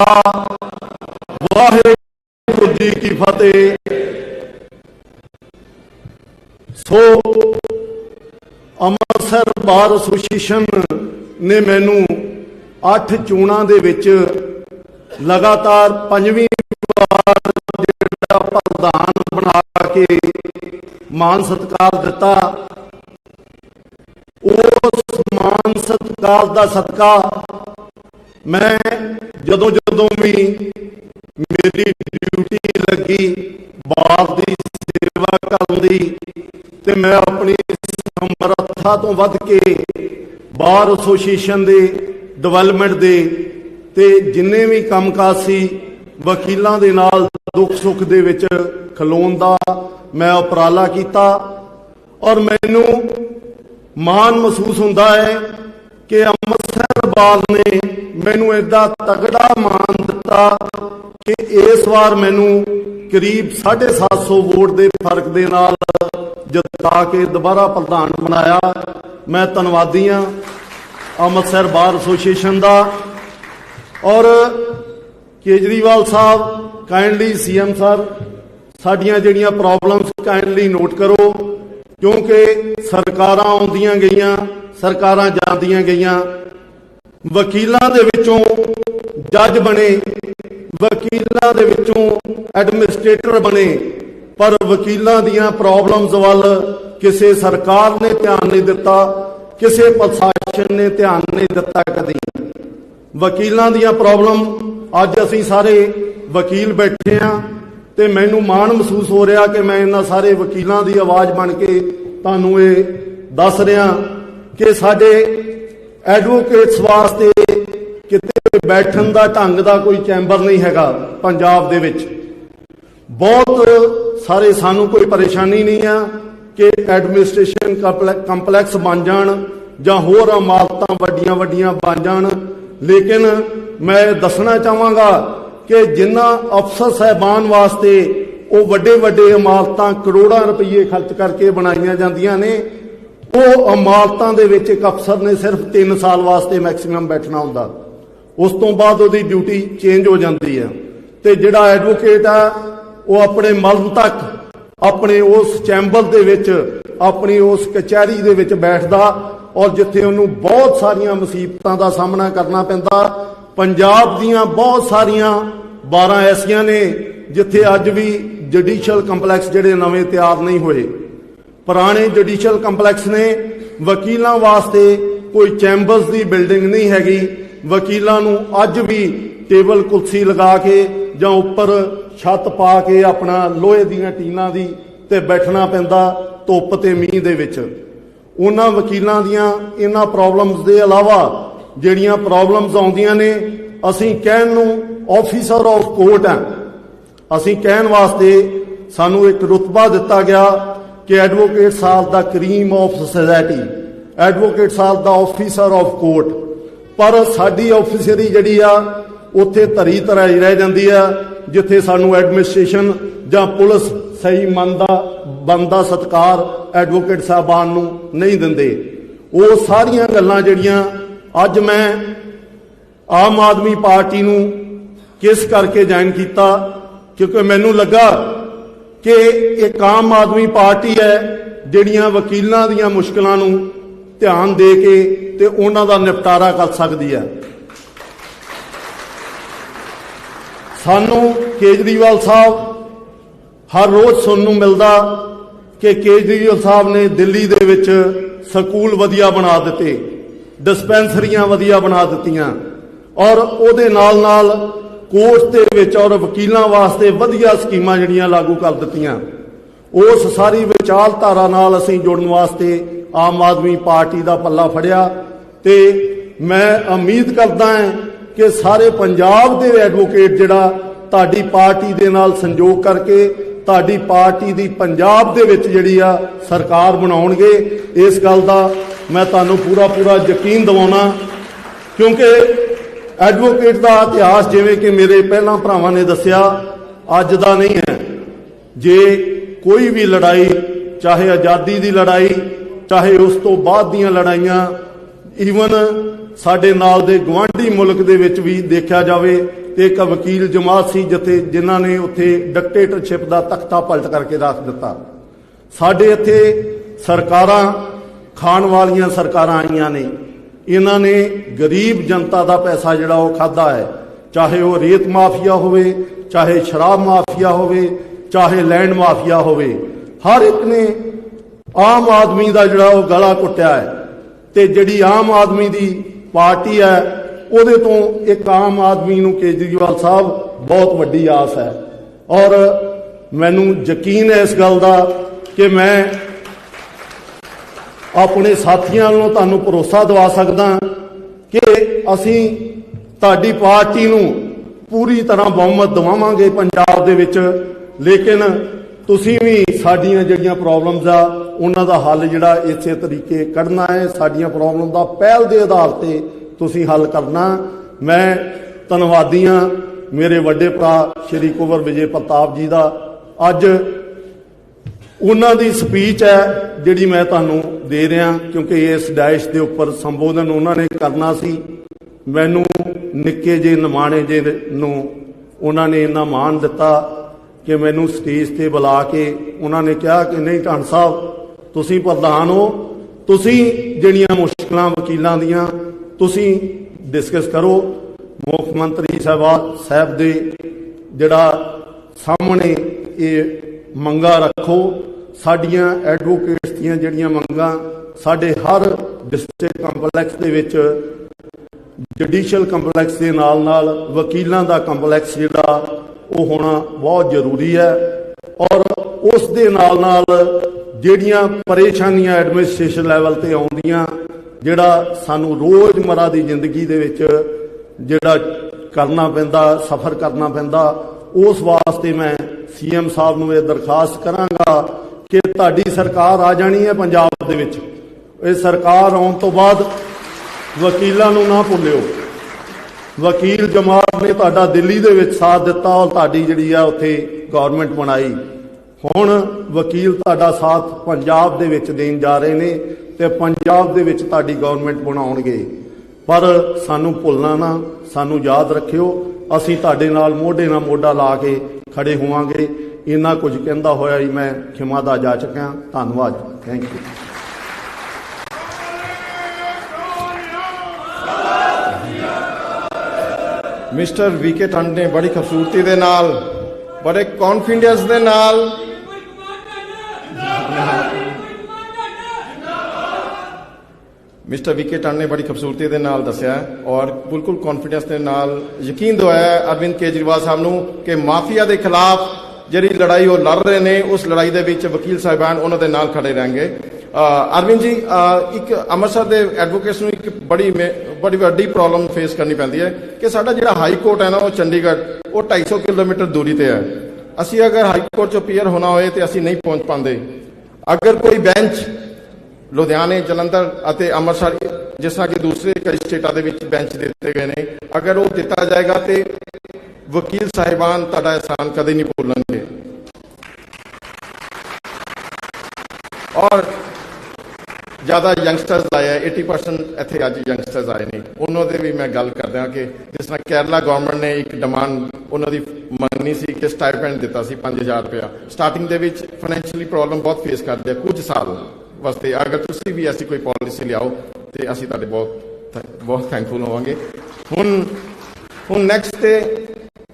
ਵਾਹਿਗੁਰੂ ਜੀ ਕੀ ਫਤਿਹ। ਸੋ ਅੰਮ੍ਰਿਤਸਰ ਬਾਰ ਐਸੋਸੀਏਸ਼ਨ ਨੇ ਮੈਨੂੰ 8 ਚੋਣਾਂ ਦੇ ਵਿੱਚ ਲਗਾਤਾਰ 5ਵੀਂ ਵਾਰ ਜਿਹੜਾ ਪ੍ਰਧਾਨ ਬਣਾ ਕੇ ਮਾਨ ਸਤਿਕਾਰ ਦਿੱਤਾ। ਉਸ ਮਾਨ ਸਤਿਕਾਰ ਦਾ ਸਦਕਾ ਮੈਂ ਜਦੋਂ ਵੀ ਮੇਰੀ ਡਿਊਟੀ ਲੱਗੀ ਬਾਰ ਦੀ ਸੇਵਾ ਕਰਨ ਦੀ, ਤੇ ਮੈਂ ਆਪਣੀ ਸਮਰੱਥਾ ਤੋਂ ਵੱਧ ਕੇ ਬਾਰ ਐਸੋਸੀਏਸ਼ਨ ਦੇ ਡਿਵੈਲਪਮੈਂਟ ਦੇ ਤੇ ਜਿੰਨੇ ਵੀ ਕੰਮਕਾਜ ਸੀ ਵਕੀਲਾਂ ਦੇ ਨਾਲ ਦੁੱਖ ਸੁੱਖ ਦੇ ਵਿੱਚ ਖਲੋਣ ਦਾ ਮੈਂ ਉਪਰਾਲਾ ਕੀਤਾ। ਔਰ ਮੈਨੂੰ ਮਾਣ ਮਹਿਸੂਸ ਹੁੰਦਾ ਹੈ ਕਿ ਅੰਮ੍ਰਿਤਸਰ ਬਾਰ ਨੇ ਮੈਨੂੰ ਏਡਾ ਤਗੜਾ ਮਾਣ ਦਿੱਤਾ ਕਿ ਇਸ ਵਾਰ ਮੈਨੂੰ ਕਰੀਬ 750 ਵੋਟ ਦੇ ਫਰਕ ਦੇ ਨਾਲ ਜਿਤਾ ਕੇ ਦੁਬਾਰਾ ਪ੍ਰਧਾਨ ਬਣਾਇਆ। ਮੈਂ ਧੰਨਵਾਦੀ ਹਾਂ ਅੰਮ੍ਰਿਤਸਰ ਬਾਰ ਐਸੋਸੀਏਸ਼ਨ ਦਾ। ਔਰ ਕੇਜਰੀਵਾਲ ਸਾਹਿਬ ਕਾਈਂਡਲੀ CM ਸਰ ਸਾਡੀਆਂ ਜਿਹੜੀਆਂ ਪ੍ਰੋਬਲਮਸ ਕਾਈਂਡਲੀ ਨੋਟ ਕਰੋ, ਕਿਉਂਕਿ ਸਰਕਾਰਾਂ ਆਉਂਦੀਆਂ ਗਈਆਂ, ਸਰਕਾਰਾਂ ਜਾਂਦੀਆਂ ਗਈਆਂ, ਵਕੀਲਾਂ ਦੇ ਵਿੱਚੋਂ ਜੱਜ ਬਣੇ, ਵਕੀਲਾਂ ਦੇ ਵਿੱਚੋਂ ਐਡਮਿਨਿਸਟ੍ਰੇਟਰ ਬਣੇ, ਪਰ ਵਕੀਲਾਂ ਦੀਆਂ ਪ੍ਰੋਬਲਮਸ ਵੱਲ ਕਿਸੇ ਸਰਕਾਰ ਨੇ ਧਿਆਨ ਨਹੀਂ ਦਿੱਤਾ, ਕਿਸੇ ਪ੍ਰਸ਼ਾਸਨ ਨੇ ਧਿਆਨ ਨਹੀਂ ਦਿੱਤਾ ਕਦੀ। ਵਕੀਲਾਂ ਦੀਆਂ ਪ੍ਰੋਬਲਮ ਅੱਜ ਅਸੀਂ ਸਾਰੇ ਵਕੀਲ ਬੈਠੇ ਹਾਂ ਤੇ ਮੈਨੂੰ ਮਾਣ ਮਹਿਸੂਸ ਹੋ ਰਿਹਾ ਕਿ ਮੈਂ ਇਹਨਾਂ ਸਾਰੇ ਵਕੀਲਾਂ ਦੀ ਆਵਾਜ਼ ਬਣ ਕੇ ਤੁਹਾਨੂੰ ਇਹ दस रहा कि साडे एडवोकेट्स वास्ते किते बैठन का ढंग का कोई चैंबर नहीं हैगा पंजाब दे विच। बहुत सारे सानू कोई परेशानी नहीं है कि एडमिनिस्ट्रेशन कंपलैक्स बन जाण जां होर इमारतां वड्डियां वड्डियां बन जाण, लेकिन मैं दसना चाहांगा कि जिन्ना अफसर साहबान वास्ते वो वड्डे वड्डे इमारतां करोड़ां रुपये खर्च करके बनाईयां जांदियां ने, वो इमारतां दे विच एक अफसर ने सिर्फ 3 साल वास्ते मैक्सीमम बैठना हुंदा, उस तो बाद उहदी ड्यूटी चेंज हो जाती है। ते जिहड़ा एडवोकेट है वो अपने मरण तक अपने उस चैंबर दे विच अपनी उस कचहरी दे विच बैठदा और जिथे उन्होंने बहुत सारिया मुसीबतों का सामना करना पैंदा। पंजाब दीयां बहुत सारिया 12 ऐसिया ने जिथे अज भी जुडिशल कंपलैक्स जिहड़े नवें तैयार नहीं हुए। पुराने जुडिशल कंपलैक्स ने वकीलों वास्ते कोई चैंबर्स की बिल्डिंग नहीं हैगी, वकीलों नूं अज भी टेबल कुर्सी लगा के जां उपर छत पा के अपना लोहे दीयां टीनां दी ते बैठना पैंदा धुप्प ते मींह दे विच। उन्हां वकीलां दीयां इन्हां प्रॉब्लम्स दे अलावा जिहड़ियां प्रॉब्लम्स आउंदियां ने, असीं कहण नूं ऑफिसर ऑफ कोर्ट हैं, असीं कहण वास्ते सानू एक रुतबा दिता गया कि एडवोकेट साहब दा क्रीम ऑफ सोसाइटी, एडवोकेट साहब दा ऑफिसर ऑफ कोर्ट, पर साडी ऑफिसरी जिहड़ी आ उत्थे धरी धराई रह जांदी आ जिथे सानू एडमिनिस्ट्रेशन जां पुलिस सही बनदा सत्कार एडवोकेट साहबान नूं नहीं दिंदे। वो सारियां गल्लां जिहड़ियां अज मैं आम आदमी पार्टी नूं किस करके ज्वाइन किया, क्योंकि मैनू लगा कि एक आम आदमी पार्टी है जिहड़ियां वकीलां दीयां मुश्किलां नूं ध्यान दे के ते उन्हां दा निपटारा कर सकदी है। सानू केजरीवाल साहब हर रोज़ सुनने मिलता कि केजरीवाल साहब ने दिल्ली दे विच स्कूल वधिया बना दिते, डिस्पेंसरियां वधिया बना दित्तियां और उहदे नाल नाल कोर्ट दे विच और वकीलों वास्ते वधिया स्कीमां जिहड़ियां लागू कर दित्तियां। उस सारी विचारधारा नाल असीं जुड़न वास्ते आम आदमी पार्टी का पल्ला फड़िया ते मैं उम्मीद करदा हां कि सारे पंजाब के एडवोकेट जिहड़ा तुहाडी पार्टी दे नाल संजोग करके तुहाडी पार्टी दी पंजाब दे विच जिहड़ी आ सरकार बनाउणगे। इस गल दा मैं तुहानूं पूरा पूरा यकीन दिवाउणा, क्योंकि एडवोकेट का इतिहास जिवें कि मेरे पहलां भरावां ने दस्सिया अज दा नहीं है। जे कोई भी लड़ाई, चाहे आज़ादी की लड़ाई, चाहे उस तो बाद दीयां लड़ाइयां, ईवन साडे नाल दे गवांढी मुल्क दे विच भी देखा जाए तो एक वकील जमात सी जिथे जिन्हां ने उत्थे डिक्टेटरशिप का तख्ता पलट करके रख दिता। साडे इत्थे सरकारां खाण वालियां सरकारां आईयां ने, इन्हां ने गरीब जनता का पैसा जिहड़ा वो खाधा है, चाहे वो रेत माफिया होवे, चाहे शराब माफिया होवे, चाहे लैंड माफिया होवे, हर एक ने आम आदमी का जिहड़ा वो गला कुटिया है। ते जिहड़ी आम आदमी की पार्टी है उहदे तो एक आम आदमी नूं केजरीवाल साहब बहुत वड्डी आस है और मैनूं यकीन है इस गल का कि मैं अपने साथियों नूं तुहानूं भरोसा दिवा सकदा कि असीं तुहाडी पार्टी नूं पूरी तरह बहुमत दिवावांगे पंजाब दे विच, लेकिन तुसीं भी साडीआं जिहड़ियां प्रॉब्लम्स आ उन्हां दा हल जिहड़ा इसे तरीके कढना है, साडीआं प्रॉब्लम दा पहल दे आधार ते तुसीं हल करना। मैं धन्नवादी हां मेरे वड्डे भरा श्री कुंवर विजय प्रताप जी दा। अज उन्हां दी स्पीच है जिहड़ी मैं तुहानूं दे रहा, क्योंकि इस डैश के उपर संबोधन उन्होंने करना सी। मैनू निक्के जे नमाणे जे नूं उन्होंने इन्ना मान दिता कि मैनू स्टेज ते बुला के उन्होंने कहा कि नहीं ढांड साहब तुसीं प्रधान हो, तुसीं जिहड़ियां मुश्किलां वकीलां दीयां तुसीं डिस्कस करो, मुख मंत्री साहब दे जिहड़ा सामने ये मंगा रखो। साडियां एडवोकेट्स दीयां जिहड़ियां मंगां साडे हर डिस्ट्रिक्ट कंपलैक्स दे विच जुडिशल कंपलैक्स के नाल नाल वकीलों का कंपलैक्स जिहड़ा वो होना बहुत जरूरी है और उस दे नाल नाल ਜਿਹੜੀਆਂ ਪਰੇਸ਼ਾਨੀਆਂ ਐਡਮਿਨਿਸਟ੍ਰੇਸ਼ਨ ਲੈਵਲ ਤੇ ਆਉਂਦੀਆਂ, ਜਿਹੜਾ ਸਾਨੂੰ ਰੋਜ਼ਮਰਾ ਦੀ ਜ਼ਿੰਦਗੀ ਦੇ ਵਿੱਚ ਜਿਹੜਾ ਕਰਨਾ ਪੈਂਦਾ, ਸਫ਼ਰ ਕਰਨਾ ਪੈਂਦਾ, ਉਸ ਵਾਸਤੇ ਮੈਂ ਸੀਐਮ ਸਾਹਿਬ ਨੂੰ ਇਹ ਦਰਖਾਸਤ ਕਰਾਂਗਾ ਕਿ ਤੁਹਾਡੀ ਸਰਕਾਰ ਆ ਜਾਣੀ ਹੈ ਪੰਜਾਬ ਦੇ ਵਿੱਚ। ਇਹ ਸਰਕਾਰ ਆਉਣ ਤੋਂ ਬਾਅਦ ਵਕੀਲਾਂ ਨੂੰ ਨਾ ਭੁੱਲਿਓ। ਵਕੀਲ ਜਮਾਤ ਨੇ ਤੁਹਾਡਾ ਦਿੱਲੀ ਦੇ ਵਿੱਚ ਸਾਥ ਦਿੱਤਾ ਔਰ ਤੁਹਾਡੀ ਜਿਹੜੀ ਆ ਉੱਥੇ ਗਵਰਨਮੈਂਟ ਬਣਾਈ। ਹੁਣ ਵਕੀਲ ਤੁਹਾਡਾ ਸਾਥ ਪੰਜਾਬ ਦੇ ਵਿੱਚ ਦੇਣ ਜਾ ਰਹੇ ਨੇ ਤੇ ਪੰਜਾਬ ਦੇ ਵਿੱਚ ਤੁਹਾਡੀ ਗਵਰਨਮੈਂਟ ਬਣਾਉਣਗੇ। ਪਰ ਸਾਨੂੰ ਭੁੱਲਣਾ ਨਾ, ਸਾਨੂੰ ਯਾਦ ਰੱਖਿਓ, ਅਸੀਂ ਤੁਹਾਡੇ ਨਾਲ ਮੋਢੇ ਨਾਲ ਮੋਢਾ ਲਾ ਕੇ ਖੜੇ ਹੋਵਾਂਗੇ। ਇੰਨਾ ਕੁਝ ਕਹਿੰਦਾ ਹੋਇਆ ਹੀ ਮੈਂ ਖਿਮਾ ਦਾ ਜਾ ਚੁੱਕਿਆ। ਧੰਨਵਾਦ। Thank you. ਮਿਸਟਰ ਵੀਕੇ ਟੰਡ ਨੇ ਬੜੀ ਖੂਬਸੂਰਤੀ ਦੇ ਨਾਲ, ਬੜੇ ਕੌਨਫੀਡੈਂਸ ਦੇ ਨਾਲ ਮਿਸਟਰ ਵੀਕੇ ਟੰਡ ਨੇ ਬੜੀ ਖੂਬਸੂਰਤੀ ਦੇ ਨਾਲ ਦੱਸਿਆ ਔਰ ਬਿਲਕੁਲ ਕੌਨਫੀਡੈਂਸ ਦੇ ਨਾਲ ਯਕੀਨ ਦਿਵਾਇਆ ਅਰਵਿੰਦ ਕੇਜਰੀਵਾਲ ਸਾਹਿਬ ਨੂੰ ਕਿ ਮਾਫੀਆ ਦੇ ਖਿਲਾਫ ਜਿਹੜੀ ਲੜਾਈ ਉਹ ਲੜ ਰਹੇ ਨੇ, ਉਸ ਲੜਾਈ ਦੇ ਵਿੱਚ ਵਕੀਲ ਸਾਹਿਬਾਨ ਉਹਨਾਂ ਦੇ ਨਾਲ ਖੜੇ ਰਹਿਣਗੇ। ਅਰਵਿੰਦ ਜੀ, ਇੱਕ ਅੰਮ੍ਰਿਤਸਰ ਦੇ ਐਡਵੋਕੇਟਸ ਨੂੰ ਇੱਕ ਬੜੀ ਵੱਡੀ ਪ੍ਰੋਬਲਮ ਫੇਸ ਕਰਨੀ ਪੈਂਦੀ ਹੈ ਕਿ ਸਾਡਾ ਜਿਹੜਾ ਹਾਈ ਕੋਰਟ ਹੈ ਨਾ, ਉਹ ਚੰਡੀਗੜ੍ਹ, ਉਹ 250 ਕਿਲੋਮੀਟਰ ਦੂਰੀ ਤੇ ਹੈ। ਅਸੀਂ ਅਗਰ ਹਾਈ ਕੋਰਟ 'ਚੋਂ ਪੀਅਰ ਹੋਣਾ ਹੋਏ ਤੇ ਅਸੀਂ ਨਹੀਂ ਪਹੁੰਚ ਪਾਉਂਦੇ। ਅਗਰ ਕੋਈ ਬੈਂਚ ਲੁਧਿਆਣੇ, ਜਲੰਧਰ ਅਤੇ ਅੰਮ੍ਰਿਤਸਰ, ਜਿਸ ਤਰ੍ਹਾਂ ਕਿ ਦੂਸਰੇ ਕਈ ਸਟੇਟਾਂ ਦੇ ਵਿੱਚ ਬੈਂਚ ਦਿੱਤੇ ਗਏ ਨੇ, ਅਗਰ ਉਹ ਦਿੱਤਾ ਜਾਏਗਾ ਤੇ ਵਕੀਲ ਸਾਹਿਬਾਨ ਤੁਹਾਡਾ ਅਹਿਸਾਨ ਕਦੇ ਨਹੀਂ ਭੁੱਲਣਗੇ। ਔਰ ਜ਼ਿਆਦਾ ਯੰਗਸਟਰਸ ਆਏ ਹੈ, 80% ਇੱਥੇ ਅੱਜ ਯੰਗਸਟਰਸ ਆਏ ਨੇ। ਉਹਨਾਂ ਦੇ ਵੀ ਮੈਂ ਗੱਲ ਕਰਦਾ ਹਾਂ ਕਿ ਜਿਸ ਤਰ੍ਹਾਂ ਕੇਰਲਾ ਗਵਰਨਮੈਂਟ ਨੇ ਇੱਕ ਡਿਮਾਂਡ ਉਹਨਾਂ ਦੀ ਮੰਨੀ ਸੀ ਕਿ ਸਟਾਈਪੈਂਡ ਦਿੱਤਾ ਸੀ 5000 ਰੁਪਇਆ। ਸਟਾਰਟਿੰਗ ਦੇ ਵਿੱਚ ਫਾਈਨੈਂਸ਼ੀਅਲੀ ਪ੍ਰੋਬਲਮ ਬਹੁਤ ਫੇਸ ਕਰਦੇ ਆ ਕੁਝ ਸਾਲ ਵਾਸਤੇ। ਅਗਰ ਤੁਸੀਂ ਵੀ ਐਸੀ ਕੋਈ ਪਾਲਿਸੀ ਲਿਆਓ ਤੇ ਅਸੀਂ ਤੁਹਾਡੇ ਬਹੁਤ ਥੈਂਕਫੁਲ ਹੋਵਾਂਗੇ। ਹੁਣ ਨੈਕਸਟ ਤੇ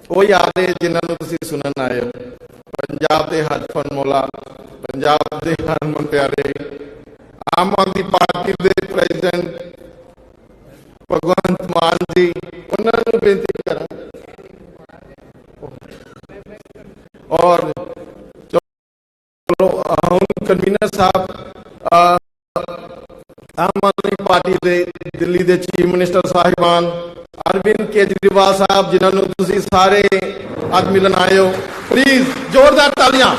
ਉਹ ਯਾਦ ਹੈ ਜਿਨ੍ਹਾਂ ਨੂੰ ਤੁਸੀਂ ਸੁਣਨ ਆਏ ਹੋ। ਪੰਜਾਬ ਦੇ ਹਰਫਨ ਮੌਲਾ, ਪੰਜਾਬ ਦੇ ਹਰਮਨ ਪਿਆਰੇ ਆਮ ਆਦਮੀ ਪਾਰਟੀ ਦੇ ਪ੍ਰੈਜ਼ੀਡੈਂਟ ਭਗਵੰਤ ਮਾਨ ਜੀ, ਉਹਨਾਂ ਨੂੰ ਬੇਨਤੀ ਕਰਾਂ ਔਰ ਚਲੋ ਹੁਣ ਕਨਵੀਨਰ ਸਾਹਿਬ ਆਮ ਆਦਮੀ ਪਾਰਟੀ ਦੇ ਦਿੱਲੀ ਦੇ ਚੀਫ ਮਿਨਿਸਟਰ ਸਾਹਿਬਾਨ ਅਰਵਿੰਦ ਕੇਜਰੀਵਾਲ ਸਾਹਿਬ, ਜਿਨ੍ਹਾਂ ਨੂੰ ਤੁਸੀਂ ਸਾਰੇ ਅੱਜ ਮਿਲਣ ਆਏ ਹੋ, प्लीज जोरदार तालियां।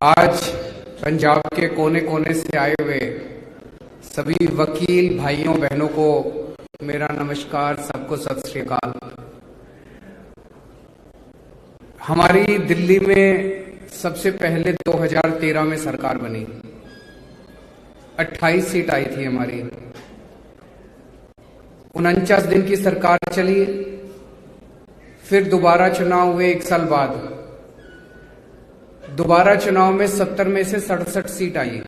आज पंजाब के कोने कोने से आए हुए सभी वकील भाइयों बहनों को मेरा नमस्कार, सबको सत श्री अकाल। हमारी दिल्ली में सबसे पहले 2013 में सरकार बनी, 28 सीट आई थी हमारी। 49 दिन की सरकार चली, फिर दोबारा चुनाव हुए 1 साल बाद। दोबारा चुनाव में 70 में से 67 सीट आई।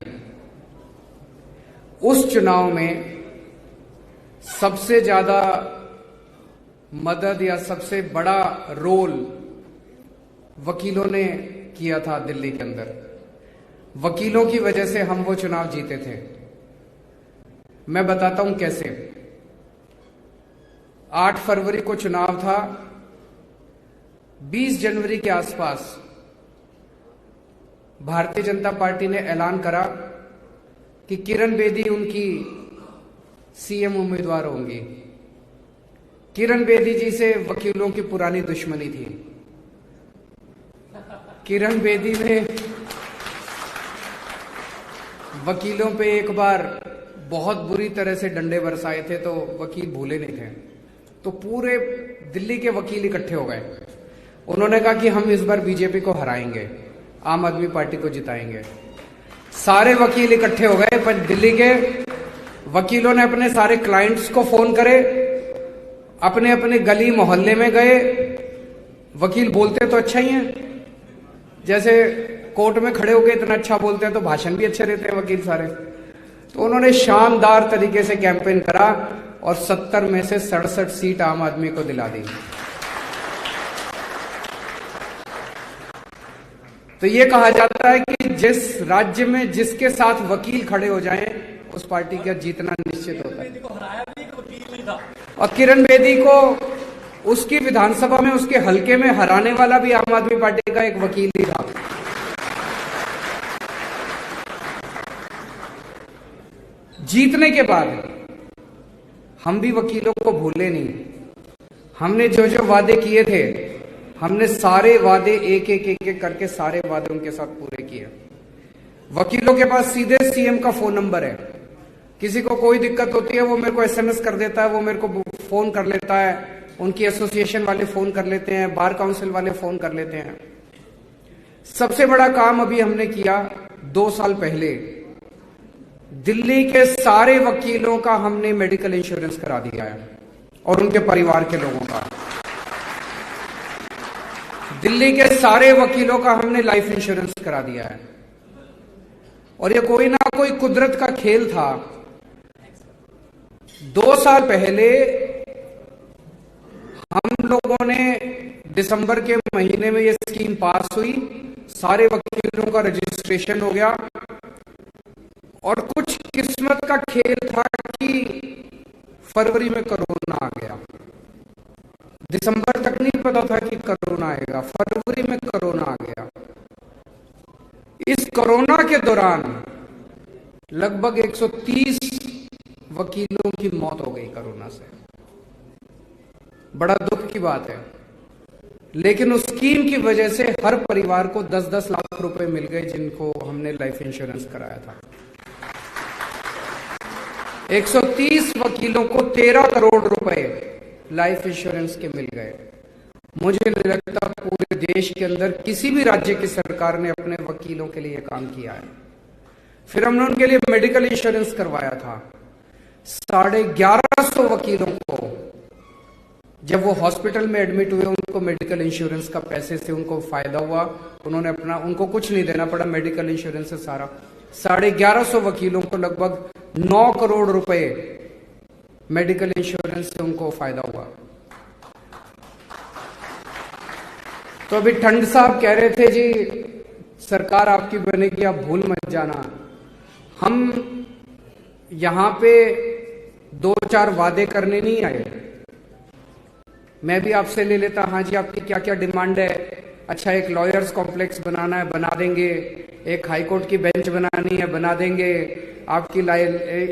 उस चुनाव में सबसे ज्यादा मदद या सबसे बड़ा रोल वकीलों ने किया था दिल्ली के अंदर। वकीलों की वजह से हम वो चुनाव जीते थे। मैं बताता हूं कैसे। 8 फरवरी को चुनाव था। 20 जनवरी के आसपास भारतीय जनता पार्टी ने ऐलान करा कि किरण बेदी उनकी सीएम उम्मीदवार होंगी। किरण बेदी जी से वकीलों की पुरानी दुश्मनी थी। किरण बेदी ने वकीलों पे एक बार बहुत बुरी तरह से डंडे बरसाए थे, तो वकील भूले नहीं थे। तो पूरे दिल्ली के वकील इकट्ठे हो गए। उन्होंने कहा कि हम इस बार बीजेपी को हराएंगे, आम आदमी पार्टी को जिताएंगे। सारे वकील इकट्ठे हो गए, पर दिल्ली के वकीलों ने अपने सारे क्लाइंट्स को फोन करे, अपने अपने गली मोहल्ले में गए। वकील बोलते तो अच्छा ही है, जैसे कोर्ट में खड़े होकर इतना अच्छा बोलते हैं तो भाषण भी अच्छे रहते हैं वकील सारे। तो उन्होंने शानदार तरीके से कैंपेन करा और 70 में से 67 सीट आम आदमी को दिला दी। तो ये कहा जाता है कि जिस राज्य में जिसके साथ वकील खड़े हो जाएं, उस पार्टी का जीतना निश्चित होता है। और किरण बेदी को उसकी विधानसभा में, उसके हलके में हराने वाला भी आम आदमी पार्टी का एक वकील ही था। जीतने के बाद हम भी वकीलों को भूले नहीं। हमने जो जो वादे किए थे, हमने सारे वादे एक एक करके सारे वादे उनके साथ पूरे किए। वकीलों के पास सीधे सीएम का फोन नंबर है। किसी को कोई दिक्कत होती है वो मेरे को एसएमएस कर देता है, वो मेरे को फोन कर लेता है, उनकी एसोसिएशन वाले फोन कर लेते हैं, बार काउंसिल वाले फोन कर लेते हैं। सबसे बड़ा काम अभी हमने किया 2 साल पहले, दिल्ली के सारे वकीलों का हमने मेडिकल इंश्योरेंस करा दिया है और उनके परिवार के लोगों का। दिल्ली के सारे वकीलों का हमने लाइफ इंश्योरेंस करा दिया है। और ये कोई ना कोई कुदरत का खेल था। 2 साल पहले हम लोगों ने दिसंबर के महीने में ये स्कीम पास हुई, सारे वकीलों का रजिस्ट्रेशन हो गया। और कुछ किस्मत का खेल था कि फरवरी में कोरोना आ गया। दिसंबर तक नहीं पता था कि कोरोना आएगा, फरवरी में कोरोना आ गया। इस कोरोना के दौरान लगभग 130 वकीलों की मौत हो गई कोरोना से। बड़ा दुख की बात है, लेकिन उस स्कीम की वजह से हर परिवार को 10-10 लाख रुपए मिल गए जिनको हमने लाइफ इंश्योरेंस कराया था। 130 वकीलों को 13 करोड़ रुपए लाइफ इंश्योरेंस के मिल गए। मुझे नहीं लगता पूरे देश के अंदर किसी भी राज्य की सरकार ने अपने वकीलों के लिए काम किया है। फिर हमने उनके लिए मेडिकल इंश्योरेंस करवाया था। 1150 वकीलों को जब वो हॉस्पिटल में एडमिट हुए, उनको मेडिकल इंश्योरेंस का पैसे से उनको फायदा हुआ। उन्होंने उनको कुछ नहीं देना पड़ा, मेडिकल इंश्योरेंस से सारा। 1150 वकीलों को लगभग 9 करोड़ रुपए मेडिकल इंश्योरेंस से उनको फायदा हुआ। तो अभी ठंड साहब कह रहे थे जी सरकार आपकी बनेगी, आप भूल मत जाना। हम यहां पे 2-4 वादे करने नहीं आए। मैं भी आपसे ले लेता, हाँ जी आपकी क्या क्या डिमांड है। अच्छा, एक लॉयर्स कॉम्प्लेक्स बनाना है, बना देंगे। एक हाईकोर्ट की बेंच बनानी है, बना देंगे। आपकी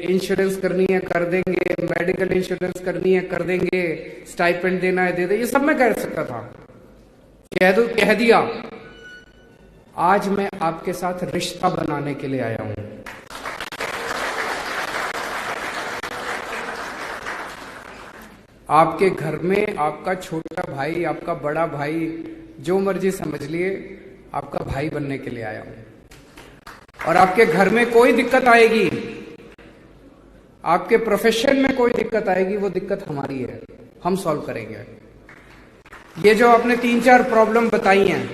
इंश्योरेंस करनी है, कर देंगे। मेडिकल इंश्योरेंस करनी है, कर देंगे। स्टाइपेंड देना है, दे दे। ये सब मैं कर सकता था, कह दिया। आज मैं आपके साथ रिश्ता बनाने के लिए आया हूं। आपके घर में आपका छोटा भाई, आपका बड़ा भाई, जो मर्जी समझ लिए, आपका भाई बनने के लिए आया हूं। और आपके घर में कोई दिक्कत आएगी, आपके प्रोफेशन में कोई दिक्कत आएगी, वो दिक्कत हमारी है, हम सॉल्व करेंगे। ये जो आपने 3-4 प्रॉब्लम बताई हैं,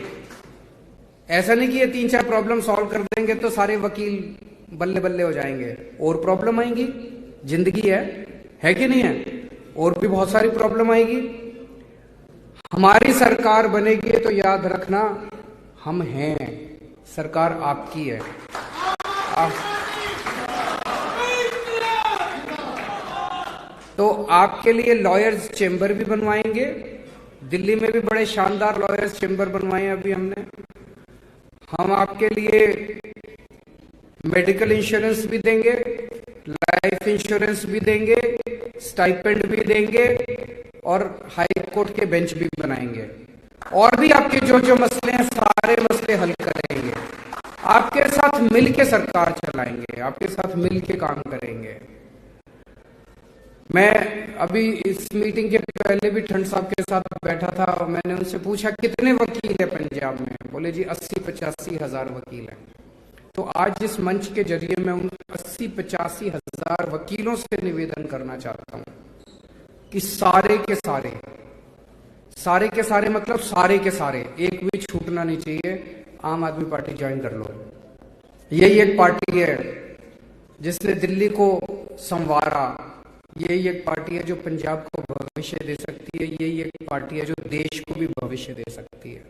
ऐसा नहीं कि ये 3-4 प्रॉब्लम सॉल्व कर देंगे तो सारे वकील बल्ले बल्ले हो जाएंगे। और प्रॉब्लम आएंगी, जिंदगी है कि नहीं है? और भी बहुत सारी प्रॉब्लम आएगी। हमारी सरकार बनेगी तो याद रखना, हम हैं, सरकार आपकी है। तो आपके लिए लॉयर्स चेंबर भी बनवाएंगे। दिल्ली में भी बड़े शानदार लॉयर्स चेंबर बनवाए हैं अभी हमने। हम आपके लिए मेडिकल इंश्योरेंस भी देंगे, लाइफ इंश्योरेंस भी देंगे, स्टाइपेंड भी देंगे और हाई कोर्ट के बेंच भी बनाएंगे। और भी आपके जो जो मसले हैं, सारे मसले हल करेंगे। आपके साथ मिलके सरकार चलाएंगे, आपके साथ मिलके काम करेंगे। मैं अभी इस मीटिंग के पहले भी ठंड साहब के साथ बैठा था और मैंने उनसे पूछा कितने वकील है पंजाब में। बोले जी 80-85 हजार वकील हैं। तो आज इस मंच के जरिए मैं उन 80-85 हजार वकीलों से निवेदन करना चाहता हूं कि सारे के सारे मतलब सारे के सारे, एक भी छूटना नहीं चाहिए, आम आदमी पार्टी ज्वाइन कर लो। यही एक पार्टी है जिसने दिल्ली को संवारा, यही एक पार्टी है जो पंजाब को भविष्य दे सकती है, यही एक पार्टी है जो देश को भी भविष्य दे सकती है।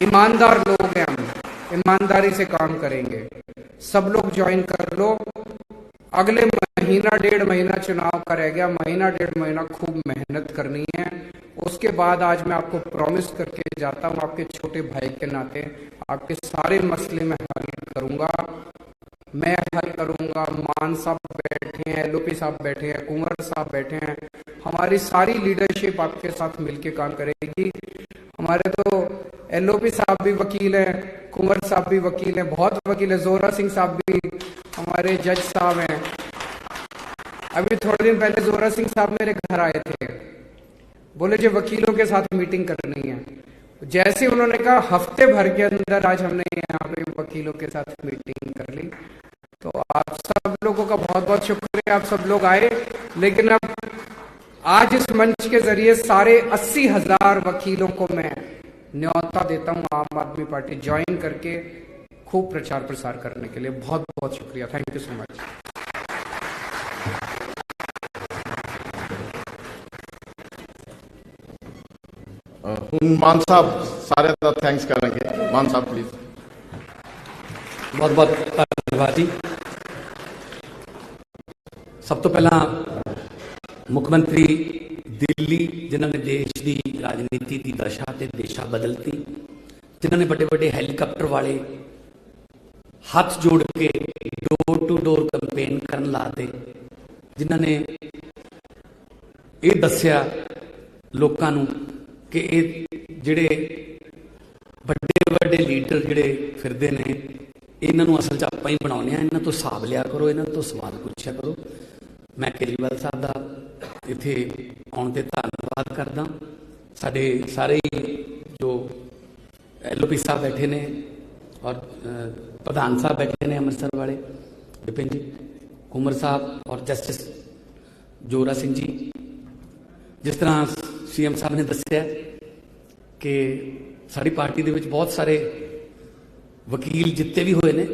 ईमानदार लोग हैं हम, ईमानदारी से काम करेंगे। सब लोग ज्वाइन कर लो, अगले महीना डेढ़ महीना चुनाव का रह गया, महीना डेढ़ महीना खूब मेहनत करनी है। उसके बाद आज मैं आपको प्रॉमिस करके जाता हूँ, आपके छोटे भाई के नाते आपके सारे मसले मैं हल करूंगा, मैं हल करूंगा। मान साहब बैठे हैं, एलओपी साहब बैठे हैं, कुंवर साहब बैठे हैं, हमारी सारी लीडरशिप आपके साथ मिलके काम करेगी। हमारे तो एलओपी साहब भी वकील हैं, कुंवर साहब भी वकील हैं, बहुत वकील है, जोरा सिंह साहब भी हमारे जज साहब हैं। अभी थोड़े दिन पहले जोरा सिंह साहब मेरे घर आए थे, बोले जो वकीलों के साथ मीटिंग करनी है। जैसे उन्होंने कहा हफ्ते भर के अंदर आज हमने यहाँ पे वकीलों के साथ मीटिंग कर ली। तो आप सब लोगों का बहुत बहुत शुक्रिया, आप सब लोग आए। लेकिन अब आज इस मंच के जरिए सारे 80,000 वकीलों को मैं न्योता देता हूँ आम आदमी पार्टी ज्वाइन करके खूब प्रचार प्रसार करने के लिए। बहुत बहुत शुक्रिया, थैंक यू सो मच। ਹੁਣ ਮਾਨ ਸਾਹਿਬ ਸਾਰਿਆਂ ਦਾ ਥੈਂक्स ਕਰਾਂਗੇ। ਮਾਨ ਸਾਹਿਬ ਪਲੀਜ਼। बहुत बहुत धन्यवाद जी। सब तो पहला मुख्यमंत्री दिल्ली जिन्होंने देश की राजनीति की दशा ते दिशा बदलती, जिन्होंने बड़े बड़े हैलीकॉप्टर वाले हाथ जोड़ के डोर टू डोर कैंपेन करन लाते, जिन्होंने ये दस्या लोगों नूं कि ये जिहड़े बड़े बड़े लीडर जिहड़े फिरदे ने इन्हों असल च आपां ही बनाउने आ, इन्हां तो हिसाब लिया करो, इन्हां तो सवाल पूछा करो। मैं केजरीवाल साहब का इत्थे आउण ते धन्नवाद करदा। साडे सारे जो एलओपी साहब बैठे ने और प्रधान साहब बैठे ने अमृतसर वाले विपिन जी, कुंवर साहब और जस्टिस जोरा सिंह जी। जिस तरह सीएम साहब ने दस्या कि साड़ी पार्टी दे विच बहुत सारे वकील जिते भी हुए ने।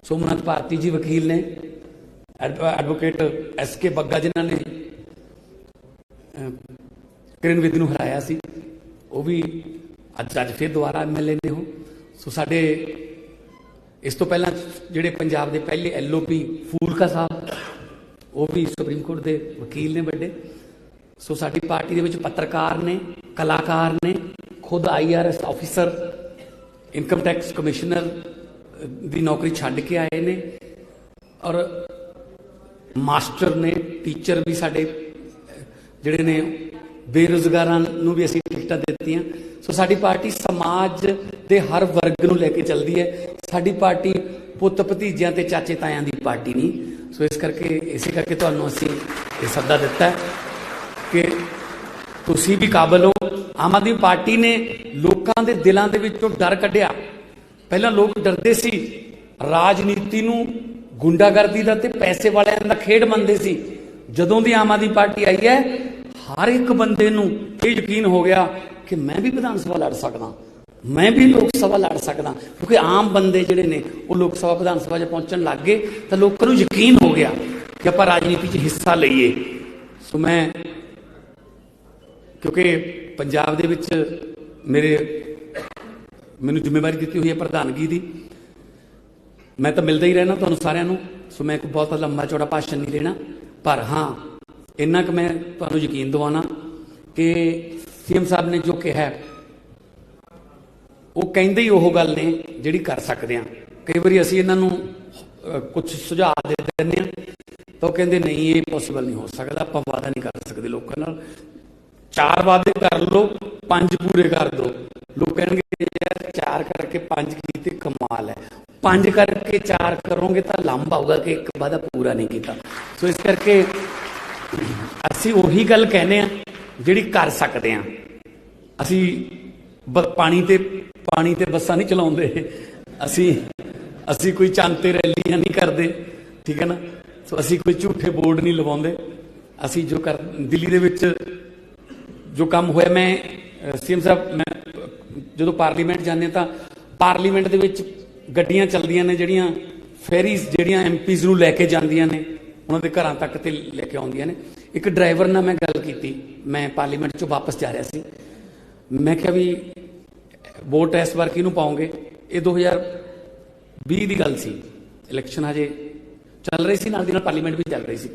सोमनाथ भारती जी वकील ने, एडवोकेट SK बग्गा जिन्हों ने किरण विद नूं हराया सी, वो भी अज फिर दोबारा MLA ने हो। सो साडे इस तो पहला जिहड़े पंजाब के पहले LOP फूलका साहब, वो भी सुप्रीम कोर्ट के वकील ने बड़े। सो साडी पार्टी दे विच पत्रकार ने, कलाकार ने, खुद IRS officer, income tax commissioner की नौकरी छड्ड के आए ने, और मास्टर ने, टीचर भी साडे जिहड़े ने, बेरोजगारां नूं भी असीं टिकटां दित्तियां। सो साडी पार्टी समाज के हर वर्ग नूं लैके चलदी है। साडी पार्टी पुत्त भतीजियां ते चाचे तायां दी पार्टी नहीं। सो इस करके इसे करके तुहानूं असीं इह सद्दा दित्ता है कि तुसी भी काबिल हो। आम आदमी पार्टी ने लोगों के दिलों के विचों डर कढ़िया। पहला लोग डरते सी, राजनीति नूं गुंडागर्दी का ते पैसे वालियां दा खेड मनते सी। जदों दी आम आदमी पार्टी आई है, हर एक बंदे नूं ये यकीन हो गया कि मैं भी विधान सभा लड़ सकदा, मैं भी लोक सभा लड़ सकदा, क्योंकि आम बंदे जिहड़े ने वो लोक सभा विधान सभा च पहुंचण लग गए, तो लोगों नूं यकीन हो गया कि आपां राजनीति च हिस्सा लईए। सो मैं क्योंकि पंजाब दे विच मैनू जिम्मेवारी दी हुई है प्रधानगी की, मैं तो मिलता ही रहना तुहानूं सारिआं नूं। सो मैं कोई बहुत लंबा चौड़ा भाषण नहीं देना, पर हाँ इन्ना कि मैं तुहानूं यकीन दिवाना कि सीएम साहब ने जो कहा वो कहिंदे ही वो गल ने जिहड़ी कर सकते हैं। कई बार असीं इन्हां नूं कुछ सुझाव दे दिंदे हां तो कहंदे नहीं ये पॉसिबल नहीं हो सकता, आपां वादा नहीं कर सकते लोकां नाल। 4 वादे कर लो, 5 पूरे कर दो। लोग कहेंगे यार 4 करके 5 कीते कमाल है, 5 करके 4 करोगे तो लंबा होगा कि एक वादा पूरा नहीं किया। सो इस करके असी उही गल कहने जिहड़ी कर सकते हैं। असी पानी ते बसां नहीं चलाउंदे, असी कोई चांते रैलियां नहीं करते, ठीक है ना। सो असी कोई झूठे बोर्ड नहीं लवाउंदे। असी जो कर दिल्ली दे विच जो काम होया, मैं सीएम साहब मैं जो पार्लीमेंट जाने तो पार्लीमेंट दे विच गड्डियां चलदियां ने जिहड़ियां फेरीज जिहड़ियां MPs नूं लैके जांदियां ने, उन्हां दे घरां तक ते लैके आउंदियां ने। एक ड्राइवर नाल मैं गल कीती, मैं पार्लीमेंट चों वापस जा रहा सी, मैं कहा भी वोट इस बार किहनूं पाओगे। ये 2020 की गल सी, इलैक्शन हजे ਚੱਲ ਰਹੀ ਸੀ, ਨਾਲ ਦੀ ਨਾਲ ਪਾਰਲੀਮੈਂਟ ਵੀ ਚੱਲ ਰਹੀ ਸੀ।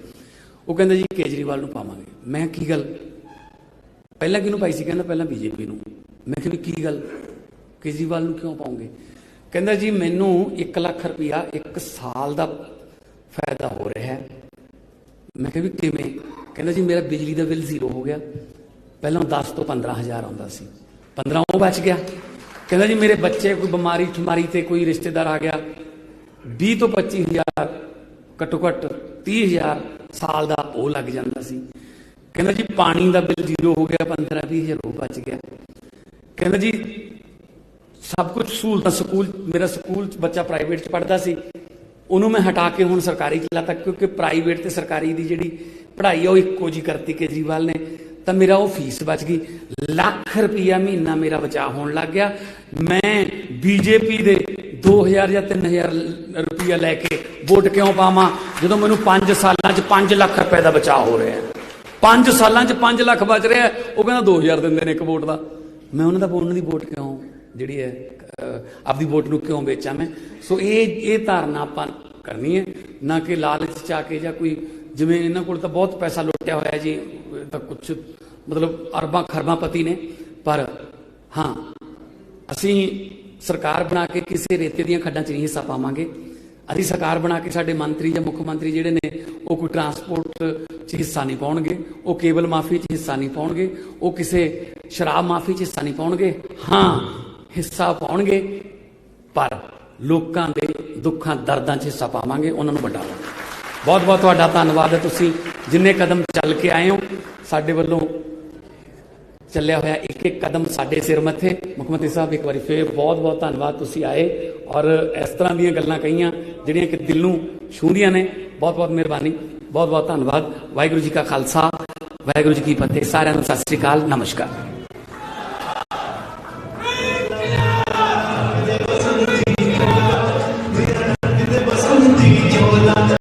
ਉਹ ਕਹਿੰਦਾ ਜੀ ਕੇਜਰੀਵਾਲ ਨੂੰ ਪਾਵਾਂਗੇ। ਮੈਂ ਕੀ ਗੱਲ, ਪਹਿਲਾਂ ਕਿਹਨੂੰ ਪਾਈ ਸੀ? ਕਹਿੰਦਾ ਪਹਿਲਾਂ ਬੀਜੇਪੀ ਨੂੰ। ਮੈਂ ਕਿਹਾ ਵੀ ਕੀ ਗੱਲ, ਕੇਜਰੀਵਾਲ ਨੂੰ ਕਿਉਂ ਪਾਉਂਗੇ? ਕਹਿੰਦਾ ਜੀ ਮੈਨੂੰ 1 ਲੱਖ ਰੁਪਇਆ 1 ਸਾਲ ਦਾ ਫਾਇਦਾ ਹੋ ਰਿਹਾ ਹੈ। ਮੈਂ ਕਿਹਾ ਵੀ ਕਿਵੇਂ? ਕਹਿੰਦਾ ਜੀ ਮੇਰਾ ਬਿਜਲੀ ਦਾ ਬਿੱਲ 0 ਹੋ ਗਿਆ। ਪਹਿਲਾਂ 10 ਤੋਂ 15,000 ਆਉਂਦਾ ਸੀ, 15 ਉਹ ਬਚ ਗਿਆ। ਕਹਿੰਦਾ ਜੀ ਮੇਰੇ ਬੱਚੇ ਕੋਈ ਬਿਮਾਰੀ ਠਮਾਰੀ ਤੇ ਕੋਈ ਰਿਸ਼ਤੇਦਾਰ ਆ ਗਿਆ, 20 ਤੋਂ 25,000 ਘੱਟੋ ਘੱਟ 30,000 ਸਾਲ ਦਾ ਉਹ ਲੱਗ ਜਾਂਦਾ ਸੀ। ਕਹਿੰਦਾ ਜੀ ਪਾਣੀ ਦਾ ਬਿੱਲ 0 ਹੋ ਗਿਆ, 15-20,000 ਉਹ ਬਚ ਗਿਆ। ਕਹਿੰਦਾ ਜੀ ਸਭ ਕੁਝ ਸਹੂਲਤਾਂ, ਸਕੂਲ, ਮੇਰਾ ਸਕੂਲ 'ਚ ਬੱਚਾ ਪ੍ਰਾਈਵੇਟ ਚ ਪੜ੍ਹਦਾ ਸੀ, ਉਹਨੂੰ ਮੈਂ ਹਟਾ ਕੇ ਹੁਣ ਸਰਕਾਰੀ 'ਚ ਲਾਤਾ, ਕਿਉਂਕਿ ਪ੍ਰਾਈਵੇਟ ਤੇ ਸਰਕਾਰੀ ਦੀ ਜਿਹੜੀ ਪੜ੍ਹਾਈ ਆ ਉਹ ਇੱਕੋ ਜਿਹੀ ਕਰਤੀ ਕੇਜਰੀਵਾਲ ਨੇ, ਤਾਂ ਮੇਰਾ ਉਹ ਫੀਸ ਬਚ ਗਈ। ਲੱਖ ਰੁਪਈਆ ਮਹੀਨਾ ਮੇਰਾ ਬਚਾਅ ਹੋਣ ਲੱਗ ਗਿਆ। ਮੈਂ ਬੀਜੇਪੀ ਦੇ 2,000 ਜਾਂ 3,000 ਰੁਪਈਆ ਲੈ ਕੇ ਵੋਟ ਕਿਉਂ ਪਾਵਾਂ, ਜਦੋਂ ਮੈਨੂੰ 5 ਸਾਲਾਂ 'ਚ 5 ਲੱਖ ਰੁਪਏ ਦਾ ਬਚਾਅ ਹੋ ਰਿਹਾ। 5 ਸਾਲਾਂ 'ਚ 5 ਲੱਖ ਬਚ ਰਿਹਾ। ਉਹ ਕਹਿੰਦਾ 2,000 ਦਿੰਦੇ ਨੇ ਇੱਕ ਵੋਟ ਦਾ। ਮੈਂ ਉਹਨਾਂ ਦੀ ਵੋਟ ਕਿਉਂ ਜਿਹੜੀ ਹੈ ਆਪਦੀ ਵੋਟ ਨੂੰ ਕਿਉਂ ਵੇਚਾਂ ਮੈਂ? ਸੋ ਇਹ ਧਾਰਨਾ ਆਪਾਂ ਕਰਨੀ ਹੈ, ਨਾ ਕਿ ਲਾਲਚ 'ਚ ਆ ਕੇ, ਜਾਂ ਕੋਈ ਜਿਵੇਂ ਇਹਨਾਂ ਕੋਲ ਤਾਂ ਬਹੁਤ ਪੈਸਾ ਲੁੱਟਿਆ ਹੋਇਆ ਜੀ, ਤਾਂ ਕੁਛ ਮਤਲਬ ਅਰਬਾਂ ਖਰਬਾਂ ਪਤੀ ਨੇ। ਪਰ ਹਾਂ, ਅਸੀਂ ਸਰਕਾਰ ਬਣਾ ਕੇ ਕਿਸੇ ਰੇਤੇ ਦੀਆਂ ਖੱਡਾਂ 'ਚ ਨਹੀਂ ਹਿੱਸਾ ਪਾਵਾਂਗੇ। ਅਸੀਂ ਸਰਕਾਰ ਬਣਾ ਕੇ ਸਾਡੇ ਮੰਤਰੀ ਜਾਂ ਮੁੱਖ ਮੰਤਰੀ ਜਿਹੜੇ ਨੇ ਉਹ ਕੋਈ ਟਰਾਂਸਪੋਰਟ 'ਚ ਹਿੱਸਾ ਨਹੀਂ ਪਾਉਣਗੇ, ਉਹ ਕੇਬਲ ਮਾਫੀ 'ਚ ਹਿੱਸਾ ਨਹੀਂ ਪਾਉਣਗੇ, ਉਹ ਕਿਸੇ ਸ਼ਰਾਬ ਮਾਫੀ 'ਚ ਹਿੱਸਾ ਨਹੀਂ ਪਾਉਣਗੇ। ਹਾਂ, ਹਿੱਸਾ ਪਾਉਣਗੇ ਪਰ ਲੋਕਾਂ ਦੇ ਦੁੱਖਾਂ ਦਰਦਾਂ 'ਚ ਹਿੱਸਾ ਪਾਵਾਂਗੇ, ਉਹਨਾਂ ਨੂੰ ਵੰਡਾਵਾਂਗੇ। ਬਹੁਤ ਬਹੁਤ ਤੁਹਾਡਾ ਧੰਨਵਾਦ ਹੈ, ਤੁਸੀਂ ਜਿੰਨੇ ਕਦਮ ਚੱਲ ਕੇ ਆਏ ਹੋ, ਸਾਡੇ ਵੱਲੋਂ ਚੱਲਿਆ ਹੋਇਆ ਇੱਕ ਇੱਕ ਕਦਮ ਸਾਡੇ ਸਿਰ ਮੱਥੇ। ਮੁੱਖ ਮੰਤਰੀ ਸਾਹਿਬ ਇੱਕ ਵਾਰੀ ਫੇਰ ਬਹੁਤ ਬਹੁਤ ਧੰਨਵਾਦ, ਤੁਸੀਂ ਆਏ ਔਰ ਇਸ ਤਰ੍ਹਾਂ ਦੀਆਂ ਗੱਲਾਂ ਕਹੀਆਂ ਜਿਹੜੀਆਂ ਕਿ ਦਿਲ ਨੂੰ ਛੂਹਦੀਆਂ ਨੇ। ਬਹੁਤ ਬਹੁਤ ਮਿਹਰਬਾਨੀ, ਬਹੁਤ ਬਹੁਤ ਧੰਨਵਾਦ। ਵਾਹਿਗੁਰੂ ਜੀ ਕਾ ਖਾਲਸਾ, ਵਾਹਿਗੁਰੂ ਜੀ ਕੀ ਫਤਿਹ। ਸਾਰਿਆਂ ਨੂੰ ਸਤਿ ਸ੍ਰੀ ਅਕਾਲ, ਨਮਸਕਾਰ।